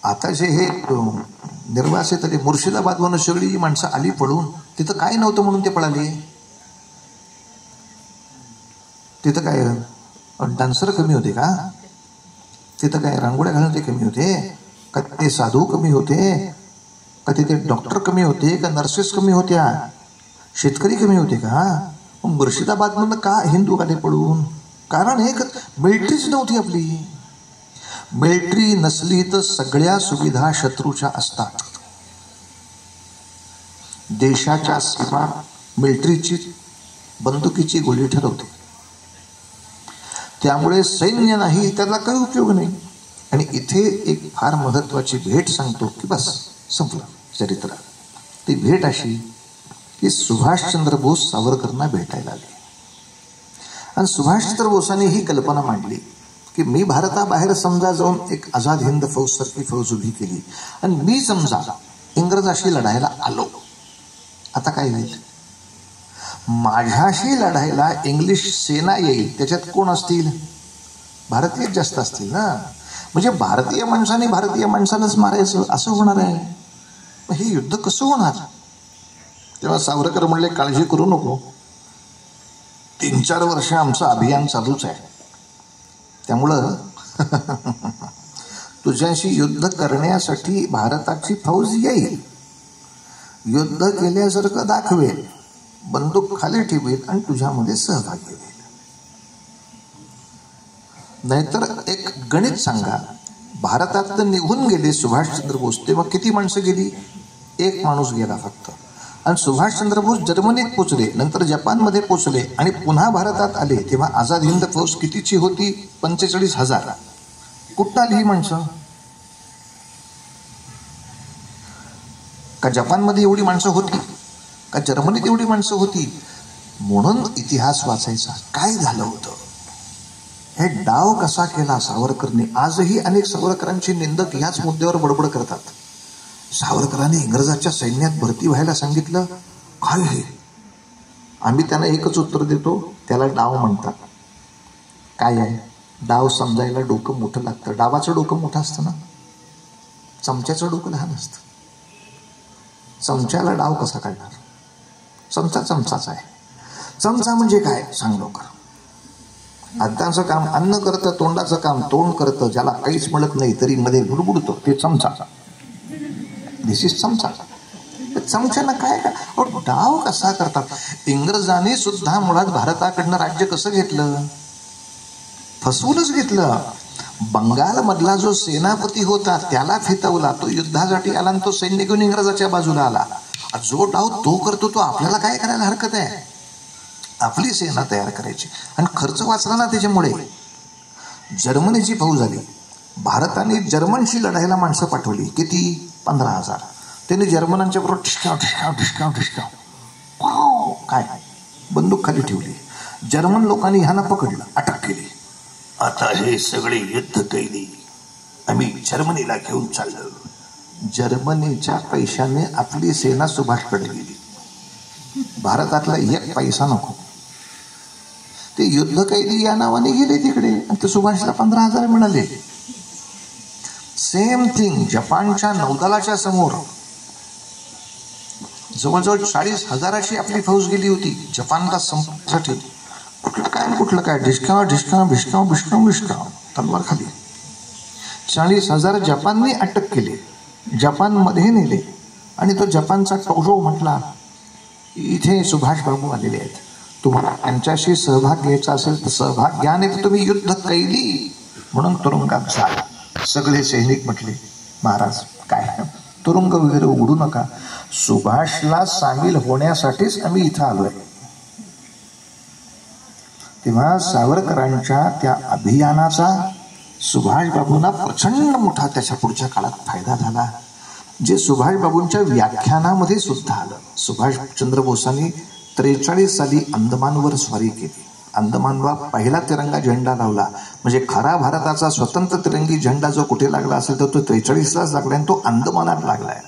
आता जे हे निर्वासित आले मुर्शिदाबादवरून सगळी जी माणसं आली पळून, तिथं काय नव्हतं म्हणून ते पळाले. तिथं काय डान्सर कमी होते का, तिथं काय रांगोळ्या घालून ते कमी होते. का ते साधू कमी होते, का ते डॉक्टर कमी होते, का नर्सेस कमी होत्या, शेतकरी कमी होते का? मुर्शिदाबादमधनं का हिंदू आले पडून? कारण हे मिलिटरीच नव्हती आपली. मिलिटरी नसली तर सगळ्या सुविधा शत्रूच्या असतात. देशाच्या सीमा मिलिटरीची बंदुकीची गोळी ठरवते. त्यामुळे सैन्य नाही त्याला काही उपयोग नाही. आणि इथे एक फार महत्वाची भेट सांगतो की बस संपलं चरित्र. ती भेट अशी की सुभाषचंद्र बोस सावरकरांना भेटायला आले आणि सुभाषचंद्र बोसांनी ही कल्पना मांडली की मी भारताबाहेर समजा जाऊन एक आझाद हिंद फौज सारखी फौज उभी केली आणि मी समजा इंग्रजाशी लढायला आलो, आता काय होईल? माझ्याशी लढायला इंग्लिश सेना येईल, त्याच्यात कोण असतील? भारतीय जास्त असतील ना. म्हणजे भारतीय माणसाने भारतीय माणसालाच मारायचं असं होणार आहे. मग हे युद्ध कसं होणार? तेव्हा सावरकर म्हणले काळजी करू नको, 3-4 वर्ष आमचं अभियान चालूच आहे. त्यामुळं तुझ्याशी युद्ध करण्यासाठी भारताची फौज येईल, युद्ध केल्यासारखं दाखवेल, बंदूक खाली ठेवेल आणि तुझ्यामध्ये सहभागी होईल. नाहीतर एक गणित सांगा, भारतात निघून गेले सुभाषचंद्र बोस तेव्हा किती माणसं गेली? 1 माणूस गेला फक्त. आणि सुभाषचंद्र बोस जर्मनीत पोचले, नंतर जपानमध्ये पोचले आणि पुन्हा भारतात आले तेव्हा आझाद हिंद फौज कितीची होती? 45,000. कुठं आली ही माणसं? का जपानमध्ये एवढी माणसं होती? का जर्मनीत एवढी माणसं होती? म्हणून इतिहास वाचायचा. काय झालं होतं? हे डाव कसा केला सावरकरने? आजही अनेक सावरकरांचे निंदक ह्याच मुद्द्यावर बडबड करतात. सावरकरांनी इंग्रजाच्या सैन्यात भरती व्हायला सांगितलं. काय हे? आम्ही त्यांना एकच उत्तर देतो, त्याला डाव म्हणतात. काय आहे? डाव समजायला डोकं मोठं लागतं. डावाचं डोकं मोठं असतं ना, चमच्याचं डोकं लहान असतं. चमच्याला डाव कसा काढणार? चमचा चमचाच आहे. चमचा म्हणजे काय सांग लवकर. हाताचं काम अन्न करतं, तोंडाचं काम तोंड करतं. ज्याला काहीच मिळत नाही तरी मध्ये बुडबुडतो, ते चमचा. दिस इज चमचा. चमच्यानं काय डाव कसा करतात? इंग्रजांनी सुद्धा मुळात भारताकडनं राज्य कसं घेतलं? फसवूनच घेतलं. बंगालमधला जो सेनापती होता त्याला फितवला, तो युद्धासाठी आला आणि तो सैन्य घेऊन इंग्रजाच्या बाजूला आला. जो डाव तो करतो तो आपल्याला काय करायला हरकत आहे? आपली सेना तयार करायची आणि खर्च वाचला ना त्याच्यामुळे. जर्मनीची फौज आली, भारताने जर्मनशी लढायला माणसं पाठवली. किती? 15,000. त्यांनी जर्मनांच्या बरोबर ठिसकाव काय बंदूक खाली ठेवली. जर्मन लोकांनी ह्यांना पकडलं, अटक केली. आता हे सगळे युद्ध कैदी आम्ही जर्मनीला घेऊन चाललो. जर्मनीच्या पैशाने आपली सेना सुभाषकडे गेली. भारतातला 1 पैसा नको. ते युद्ध कैदी या नावाने गेले तिकडे आणि ते सुभाषला 15,000 मिळाले. सेम थिंग जपानच्या नौदलाच्या समोर जवळजवळ 40,000ची आपली फौज गेली होती जपानला संपण्यासाठी. कुठलं काय ढिसकाव तलवार खाली. 40,000 जपानने अटक केले, जपानमध्ये नेले आणि तो जपानचा टोरो म्हटला, इथे सुभाष बाबू आलेले आहेत, तुम्हाला त्यांच्याशी सहभाग घ्यायचा असेल तर सहभाग घ्या, नाही तर तुम्ही युद्ध कैदी म्हणून तुरुंगात जा. सगळे सैनिक म्हटले, महाराज काय तुरुंग वगैरे उघडू नका, सुभाषला सामील होण्यासाठीच आम्ही इथं आलोय. तेव्हा सावरकरांच्या त्या अभियानाचा सुभाषबाबूंना प्रचंड मोठा त्याच्या पुढच्या काळात फायदा झाला, जे सुभाषबाबूंच्या व्याख्यानामध्ये सुद्धा आलं. सुभाषचंद्र बोसांनी 43 साली अंदमानवर स्वारी केली. अंदमानला पहिला तिरंगा झेंडा लावला. म्हणजे खरा भारताचा स्वतंत्र तिरंगी झेंडा जो कुठे लागला असेल तर तो 43लाच लागला आणि तो अंदमानात लागलाय.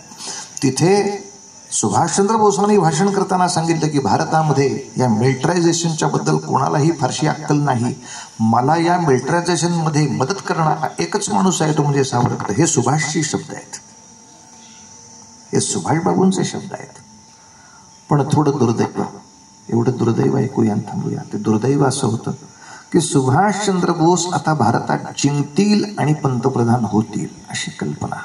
तिथे सुभाषचंद्र बोसांनी भाषण करताना सांगितलं की भारतामध्ये या मिलिटरायझेशनच्या बद्दल कोणालाही फारशी अक्कल नाही. मला या मिलिटरायझेशनमध्ये मदत करणारा एकच माणूस आहे, तो म्हणजे सावरकर. हे सुभाषचे शब्द आहेत, हे सुभाषबाबूंचे शब्द आहेत. पण थोडं दुर्दैव, एवढं दुर्दैव ऐकूया आणि थांबूया. ते दुर्दैव असं होतं की सुभाषचंद्र बोस आता भारतात जिंकतील आणि पंतप्रधान होतील अशी कल्पना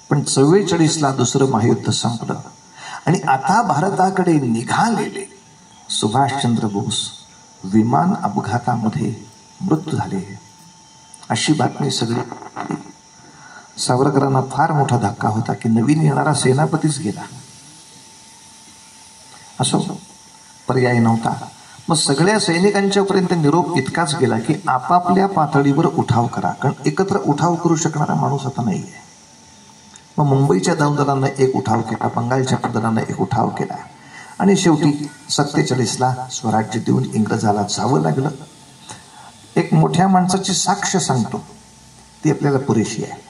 पण 44ला दुसरं महायुद्ध संपलं आणि आता भारताकडे निघालेले सुभाषचंद्र बोस विमान अपघातामध्ये मृत्यू झाले अशी बातमी सगळी. सावरकरांना फार मोठा धक्का होता की नवीन येणारा सेनापतीच गेला. असो, पर्याय नव्हता. मग सगळ्या सैनिकांच्या पर्यंत निरोप इतकाच गेला की आपापल्या पातळीवर उठाव करा, कारण एकत्र उठाव करू शकणारा माणूस आता नाही आहे. मग मुंबईच्या दलांना एक उठाव केला, बंगालच्या दलांना एक उठाव केला आणि शेवटी 47ला स्वराज्य देऊन इंग्रजाला जावं लागलं. एक मोठ्या माणसाची साक्ष सांगतो, ती आपल्याला पुरेशी आहे.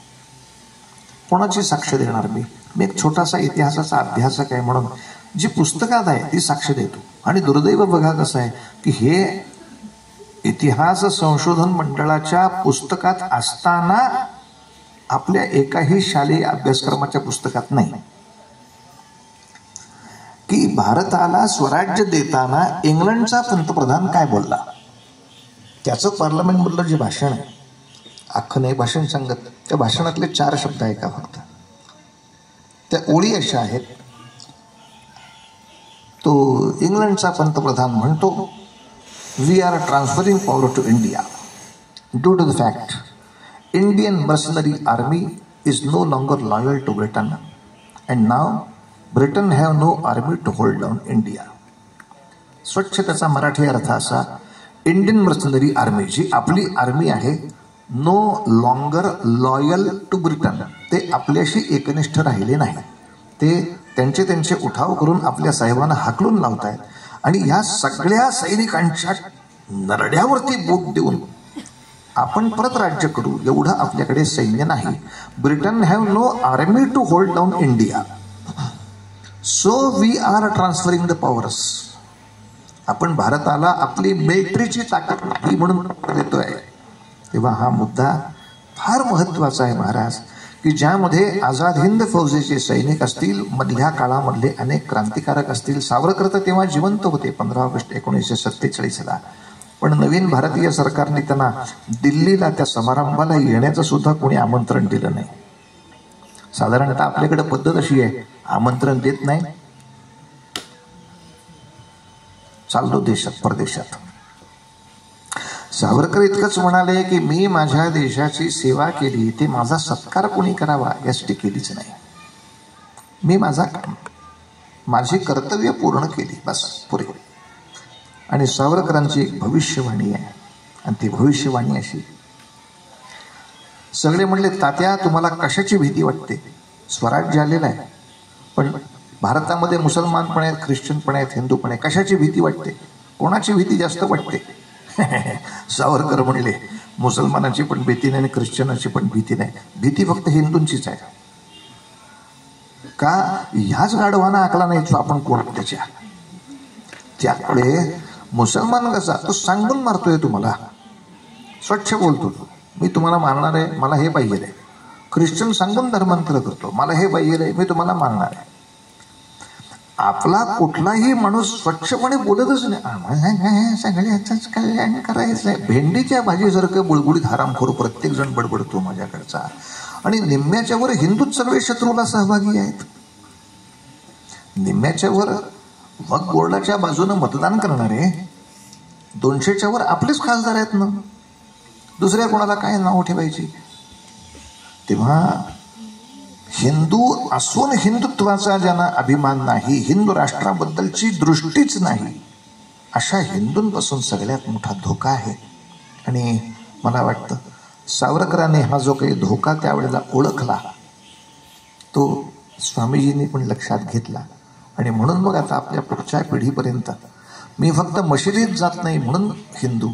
कोणाची साक्ष देणार मी एक छोटासा इतिहासाचा अभ्यासक आहे म्हणून जी पुस्तकात आहे ती साक्ष देतो. आणि दुर्दैव बघा कसं आहे की हे इतिहास संशोधन मंडळाच्या पुस्तकात असताना आपल्या एकाही शालेय अभ्यासक्रमाच्या पुस्तकात नाही की भारताला स्वराज्य देताना इंग्लंडचा पंतप्रधान काय बोलला. त्याचं पार्लमेंटमधलं जे भाषण आहे, अख्खं नाही भाषण सांगत, त्या भाषणातले 4 शब्द आहे का फक्त. त्या ओळी अशा आहेत, तो इंग्लंडचा पंतप्रधान म्हणतो, we are transferring power to India due to the fact Indian mercenary army is no longer loyal to Britain and now Britain have no army to hold down India. स्वच्छ त्याचा मराठी अर्थ असा, इंडियन मर्सनरी आर्मी जी आपली army आहे, no longer loyal to Britain, ते आपल्याशी एकनिष्ठ राहिले नाही. ते त्यांचे उठाव करून आपल्या साहेबांना हाकलून लावतायत आणि ह्या सगळ्या सैनिकांच्या नरड्यावरती बोट देऊन आपण परत राज्य करू एवढं आपल्याकडे सैन्य नाही. Britain have no army to hold down India, so we are transferring the powers. आपण भारताला आपली मिलिटरीची ताकद नाही म्हणून देतोय. तेव्हा हा मुद्दा फार महत्वाचा आहे महाराज, की ज्यामध्ये आझाद हिंद फौजेचे सैनिक असतील, मधल्या काळामधले अनेक क्रांतिकारक असतील. सावरकर तर तेव्हा जिवंत होते 15 ऑगस्ट 1947ला, पण नवीन भारतीय सरकारने त्यांना दिल्लीला त्या समारंभाला येण्याचं सुद्धा कोणी आमंत्रण दिलं नाही. साधारणतः आपल्याकडे पद्धत अशी आहे, आमंत्रण देत नाही, चाललो देशात परदेशात. सावरकर इतकंच म्हणाले की मी माझ्या देशाची सेवा केली, ते माझा सत्कार कोणी करावा यासाठी केलीच नाही. मी माझी कर्तव्य पूर्ण केली, बस पुरे. आणि सावरकरांची एक भविष्यवाणी आहे आणि ती भविष्यवाणी अशी, सगळे म्हणले तात्या तुम्हाला कशाची भीती वाटते, स्वराज्य आलेला आहे पण भारतामध्ये मुसलमान पण आहेत, ख्रिश्चन पण आहेत, हिंदू पण आहेत, कशाची भीती वाटते, कोणाची भीती जास्त वाटते. सावरकर म्हणले मुसलमानाची पण भीती नाही आणि ख्रिश्चनाची पण भीती नाही, भीती फक्त हिंदूंचीच आहे. का ह्याच गाढवाना आकला नाही तो आपण कोण त्याच्या. त्यामुळे मुसलमान कसा तो सांगून मारतोय तुम्हाला, स्वच्छ बोलतो, मी तुम्हाला मारणार आहे, मला हे पाहिजे आहे. ख्रिश्चन सांगून धर्मांतर करतो, मला हे पाहिजे आहे, मी तुम्हाला मारणार आहे. आपला कुठलाही माणूस स्वच्छपणे बोलतच नाही, सगळ्याच कल्याण करायचंय. भेंडीच्या भाजीसारखं बुळबुळीत हरामखोर प्रत्येक जण बडबडतो माझ्याकडचा, आणि निम्म्याच्या वर हिंदूच सगळे शत्रूला सहभागी आहेत. निम्म्याच्या वर वक्फ बोर्डाच्या बाजूनं मतदान करणारे 200च्या वर आपलेच खासदार आहेत ना, दुसऱ्या कोणाला काय नाव ठेवायची. तेव्हा हिंदू असून हिंदुत्वाचा ज्यांना अभिमान नाही, हिंदू राष्ट्राबद्दलची दृष्टीच नाही, अशा हिंदूंपासून सगळ्यात मोठा धोका आहे. आणि मला वाटतं सावरकरांनी हा जो काही धोका त्यावेळेला ओळखला तो स्वामीजींनी पण लक्षात घेतला. आणि म्हणून मग आता आपल्या पुढच्या पिढीपर्यंत मी फक्त मशिदीत जात नाही म्हणून हिंदू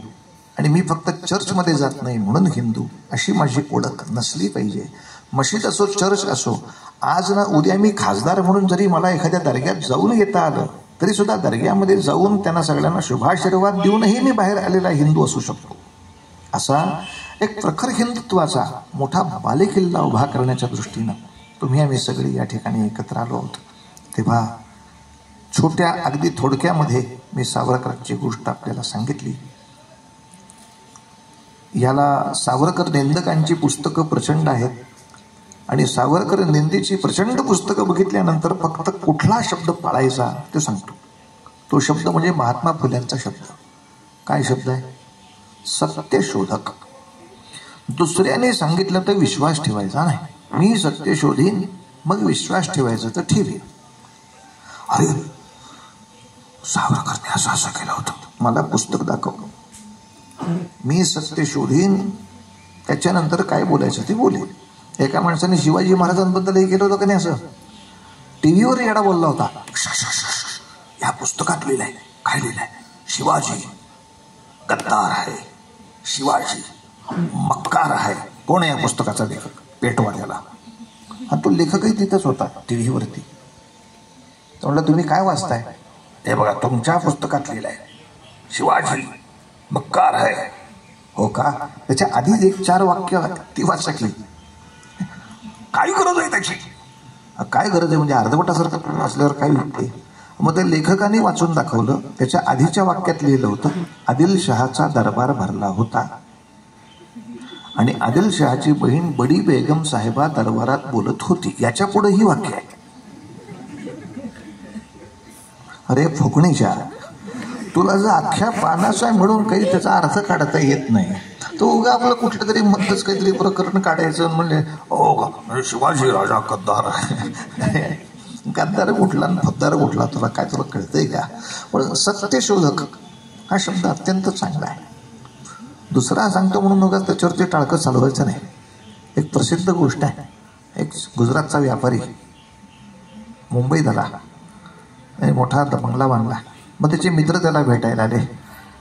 आणि मी फक्त चर्चमध्ये जात नाही म्हणून हिंदू अशी माझी ओळख नसली पाहिजे. मशीद असो, चर्च असो, आज ना उद्या मी खासदार म्हणून जरी मला एखाद्या दर्ग्यात जाऊन येता आलं तरी सुद्धा दर्ग्यामध्ये जाऊन त्यांना सगळ्यांना शुभाशीर्वाद देऊनही मी बाहेर आलेला हिंदू असू शकतो. असा एक प्रखर हिंदुत्वाचा मोठा बालेकिल्ला उभा करण्याच्या दृष्टीनं तुम्ही आम्ही सगळे या ठिकाणी एकत्र आलो आहोत. तेव्हा छोट्या अगदी थोडक्यामध्ये मी सावरकरांची गोष्ट आपल्याला सांगितली. याला सावरकर निंदकांची पुस्तकं प्रचंड आहेत. आणि सावरकर निंदेची प्रचंड पुस्तकं बघितल्यानंतर फक्त कुठला शब्द पाळायचा ते सांगतो. तो शब्द म्हणजे महात्मा फुल्यांचा शब्द. काय शब्द आहे? सत्यशोधक. दुसऱ्याने सांगितलं तर विश्वास ठेवायचा नाही. मी सत्य शोधीन, मग विश्वास ठेवायचं तर ठेवीन. अरे सावरकरने असं असं केलं होतं, मला पुस्तक दाखव. मी सत्य शोधीन, त्याच्यानंतर काय बोलायचं ते बोलेन. एका माणसाने शिवाजी महाराजांबद्दलही केलं होतं का नाही? असं टीव्हीवर येडा बोलला होता. या पुस्तकात लिहिलंय. काय लिहिलंय? शिवाजी गद्दार आहे, शिवाजी मक्कार आहे. कोण आहे या पुस्तकाचा लेखक? पेटवाल्याला. आणि तो लेखकही तिथंच होता टीव्हीवरती. तो म्हणलं तुम्ही काय वाचताय? हे बघा तुमच्या पुस्तकात लिहिलंय शिवाजी मक्कार आहे. हो का? त्याच्या आधीच 1-4 वाक्य ती वाचली. काय गरज आहे त्याची? काय गरज आहे म्हणजे अर्धवटासारखं वाचल्यावर काय होते? मग ते लेखकाने वाचून दाखवलं. त्याच्या आधीच्या वाक्यात लिहिलं होतं आदिलशहाचा दरबार भरला होता आणि आदिलशहाची बहीण बडी बेगम साहेबा दरबारात बोलत होती. याच्या पुढे ही वाक्य आहे. अरे फुकणीच्या, तुला जर अख्ख्या पानाचा आहे म्हणून काही त्याचा अर्थ काढता येत नाही. तो उगा आपलं कुठलं तरी मध्यच काहीतरी प्रकरण काढायचं म्हणजे हो शिवाजी राजा गद्दार आहे. गद्दार कुठला फद्दार कुठला तुला काय तुला कळतंय का? पण सत्यशोधक हा शब्द अत्यंत चांगला आहे. दुसरा सांगतो म्हणून उगाच त्याच्यावरती टाळकं चालवायचं नाही. एक प्रसिद्ध गोष्ट आहे. एक गुजरातचा व्यापारी मुंबईत आला, मोठा बंगला बांधला. मग त्याचे मित्र त्याला भेटायला आले.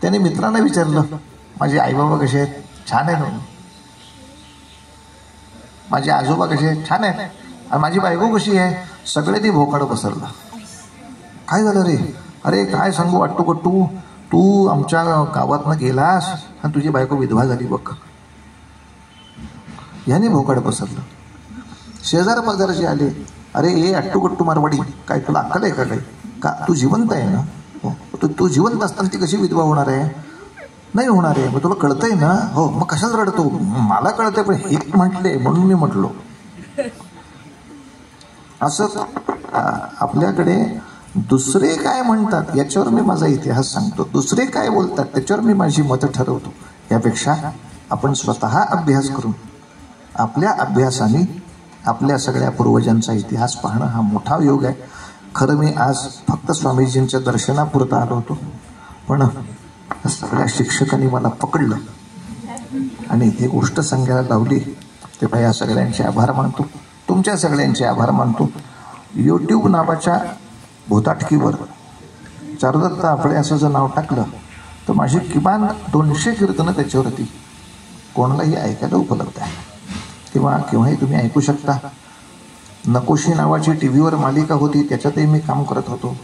त्याने मित्रांना विचारलं माझे आईबाबा कसे आहेत? छान आहेत. माझे आजोबा कसे आहेत? छान आहेत. आणि माझी बायको कशी आहे? सगळे ती भोकाड पसरलं. काय झालं रे? अरे काय सांगू वाटतो का तू आमच्या गावातनं गेलास आणि तुझी बायको विधवा झाली बघ. याने भोकाड पसरलं. शेजार पाजाराचे आले. अरे ए अट्टू मारवाडी, काय तुला अक्कल आहे का? काही का तू जिवंत आहे ना? तू जिवंत असताना ती कशी विधवा होणार आहे? नाही होणार आहे. मग तुला कळतंय ना? हो. मग कशाला रडतो? मला कळतंय पण हे म्हटले म्हणून मी म्हटलो. असं आपल्याकडे दुसरे काय म्हणतात याच्यावर मी माझा इतिहास सांगतो. दुसरे काय बोलतात त्याच्यावर मी माझी मतं ठरवतो. यापेक्षा आपण स्वतः अभ्यास करून आपल्या अभ्यासाने आपल्या सगळ्या पूर्वजांचा इतिहास पाहणं हा मोठा योग आहे. खरं मी आज फक्त स्वामीजींच्या दर्शनापुरता आलो होतो, पण सगळ्या शिक्षकांनी मला पकडलं आणि ती गोष्ट सांगायला लावली. तेव्हा या सगळ्यांचे आभार मानतो. तुमच्या सगळ्यांचे आभार मानतो. यूट्यूब नावाच्या भूताटकीवर चारुदत्त आपळे असं जर नाव टाकलं तर माझी किमान 200 कीर्तनं त्याच्यावरती कोणालाही ऐकायला उपलब्ध आहे. तेव्हा केव्हाही तुम्ही ऐकू शकता. नकोशी नावाची टीव्हीवर मालिका होती, त्याच्यातही मी काम करत होतो.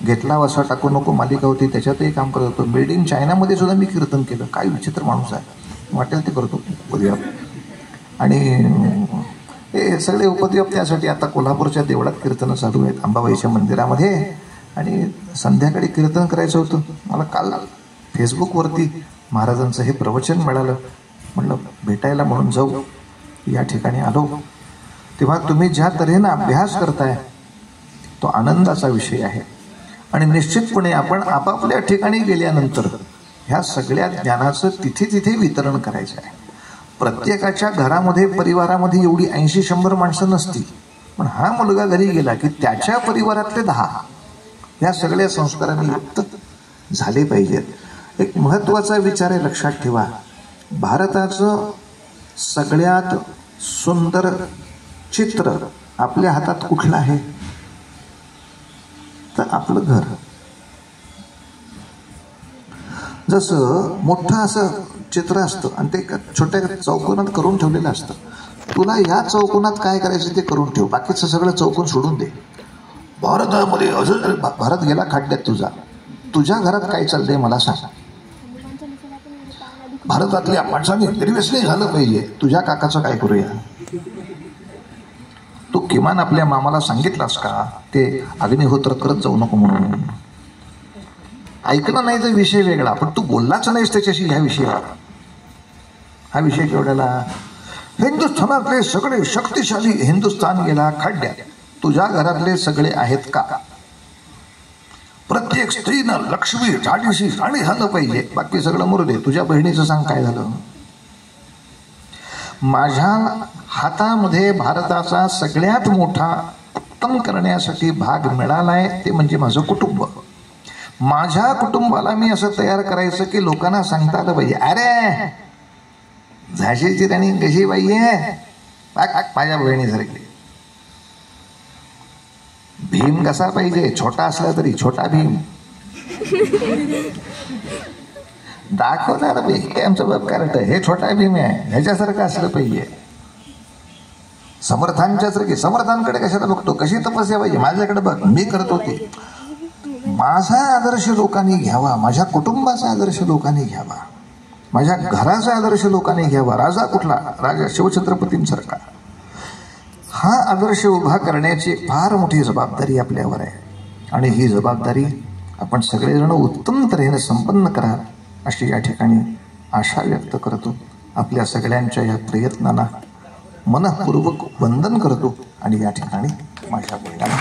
घेतला वसा टाकू नको मालिका होती, त्याच्यातही काम करत होतो. मेड इन चायनामध्ये सुद्धा मी कीर्तन केलं. काय विचित्र माणूस आहे, वाटेल ते करतो उपद्व्याप. आणि हे सगळे उपद्व्याप त्यासाठी आता कोल्हापूरच्या देवळात कीर्तनं चालू आहेत, अंबाबाईच्या मंदिरामध्ये. आणि संध्याकाळी कीर्तन करायचं होतं. मला काल फेसबुकवरती महाराजांचं हे प्रवचन मिळालं. म्हणलं भेटायला म्हणून जाऊ. या ठिकाणी आलो. तेव्हा तुम्ही ज्या तऱ्हेनं अभ्यास करताय तो आनंदाचा विषय आहे. आणि निश्चितपणे आपण आपापल्या ठिकाणी गेल्यानंतर ह्या सगळ्या ज्ञानाचं तिथे वितरण करायचं आहे. प्रत्येकाच्या घरामध्ये परिवारामध्ये एवढी 80-100 माणसं नसतील, पण हा मुलगा घरी गेला की त्याच्या परिवारातले 10 ह्या सगळ्या संस्कारांनी युक्त झाले पाहिजेत. एक महत्त्वाचा विचार आहे, लक्षात ठेवा. भारताचं सगळ्यात सुंदर चित्र आपल्या हातात कुठलं आहे? तर आपलं घर. जसं मोठं असं चित्र असतं आणि ते छोट्या चौकोनात करून ठेवलेलं असतं. तुला या चौकोनात काय करायचं ते करून ठेव, बाकीचं सगळं चौकोन सोडून दे. भारतामध्ये अजून भारत गेला खड्ड्यात तुझ्या घरात काय चाललंय मला सांग. भारतातल्या माणसांनी निर्व्यसनी झालं पाहिजे. तुझ्या काकाचं काय करूया? तू किमान आपल्या मामाला सांगितलास का ते अग्निहोत्र करत जाऊ नको म्हणून? ऐकलं नाही तर विषय वेगळा, पण तू बोललाच नाहीस त्याच्याशी ह्या विषयावर. हा विषय केवढ्याला? हिंदुस्थानातले सगळे शक्तिशाली हिंदुस्थान गेला खड्ड्यात, तुझ्या घरातले सगळे आहेत का? प्रत्येक स्त्रीनं लक्ष्मी झाडीशी राणी झालं पाहिजे, बाकी सगळं मरू दे. तुझ्या बहिणीचं सांग काय झालं? माझ्या हातामध्ये भारताचा सगळ्यात मोठा उत्तम करण्यासाठी भाग मिळालाय, ते म्हणजे माझं कुटुंब. माझ्या कुटुंबाला मी असं तयार करायचं की लोकांना सांगता आलं पाहिजे, अरे झाशीची राणी कशी बाई आहे, माझ्या बहिणीसारखी. भीम कसा पाहिजे, छोटा असला तरी छोटा भीम. दाखवणार बाई हे आमचं बाप कार्ट, हे छोटा भीम आहे, ह्याच्यासारखं असलं पाहिजे. समर्थांच्यासारखी. समर्थांकडे कशाला बघतो, कशी तपस्या पाहिजे, माझ्याकडे बघ, मी करतो ते. माझा आदर्श लोकांनी घ्यावा, माझ्या कुटुंबाचा आदर्श लोकांनी घ्यावा, माझ्या घराचा आदर्श लोकांनी घ्यावा. राजा कुठला? राजा शिवछत्रपतींसारखा. हा आदर्श उभा करण्याची फार मोठी जबाबदारी आपल्यावर आहे, आणि ही जबाबदारी आपण सगळेजण उत्तम तऱ्हेने संपन्न करा अशी या ठिकाणी आशा व्यक्त करतो. आपल्या सगळ्यांच्या या प्रयत्नांना मनःपूर्वक वंदन करतो आणि या ठिकाणी माझ्या बोलण्याला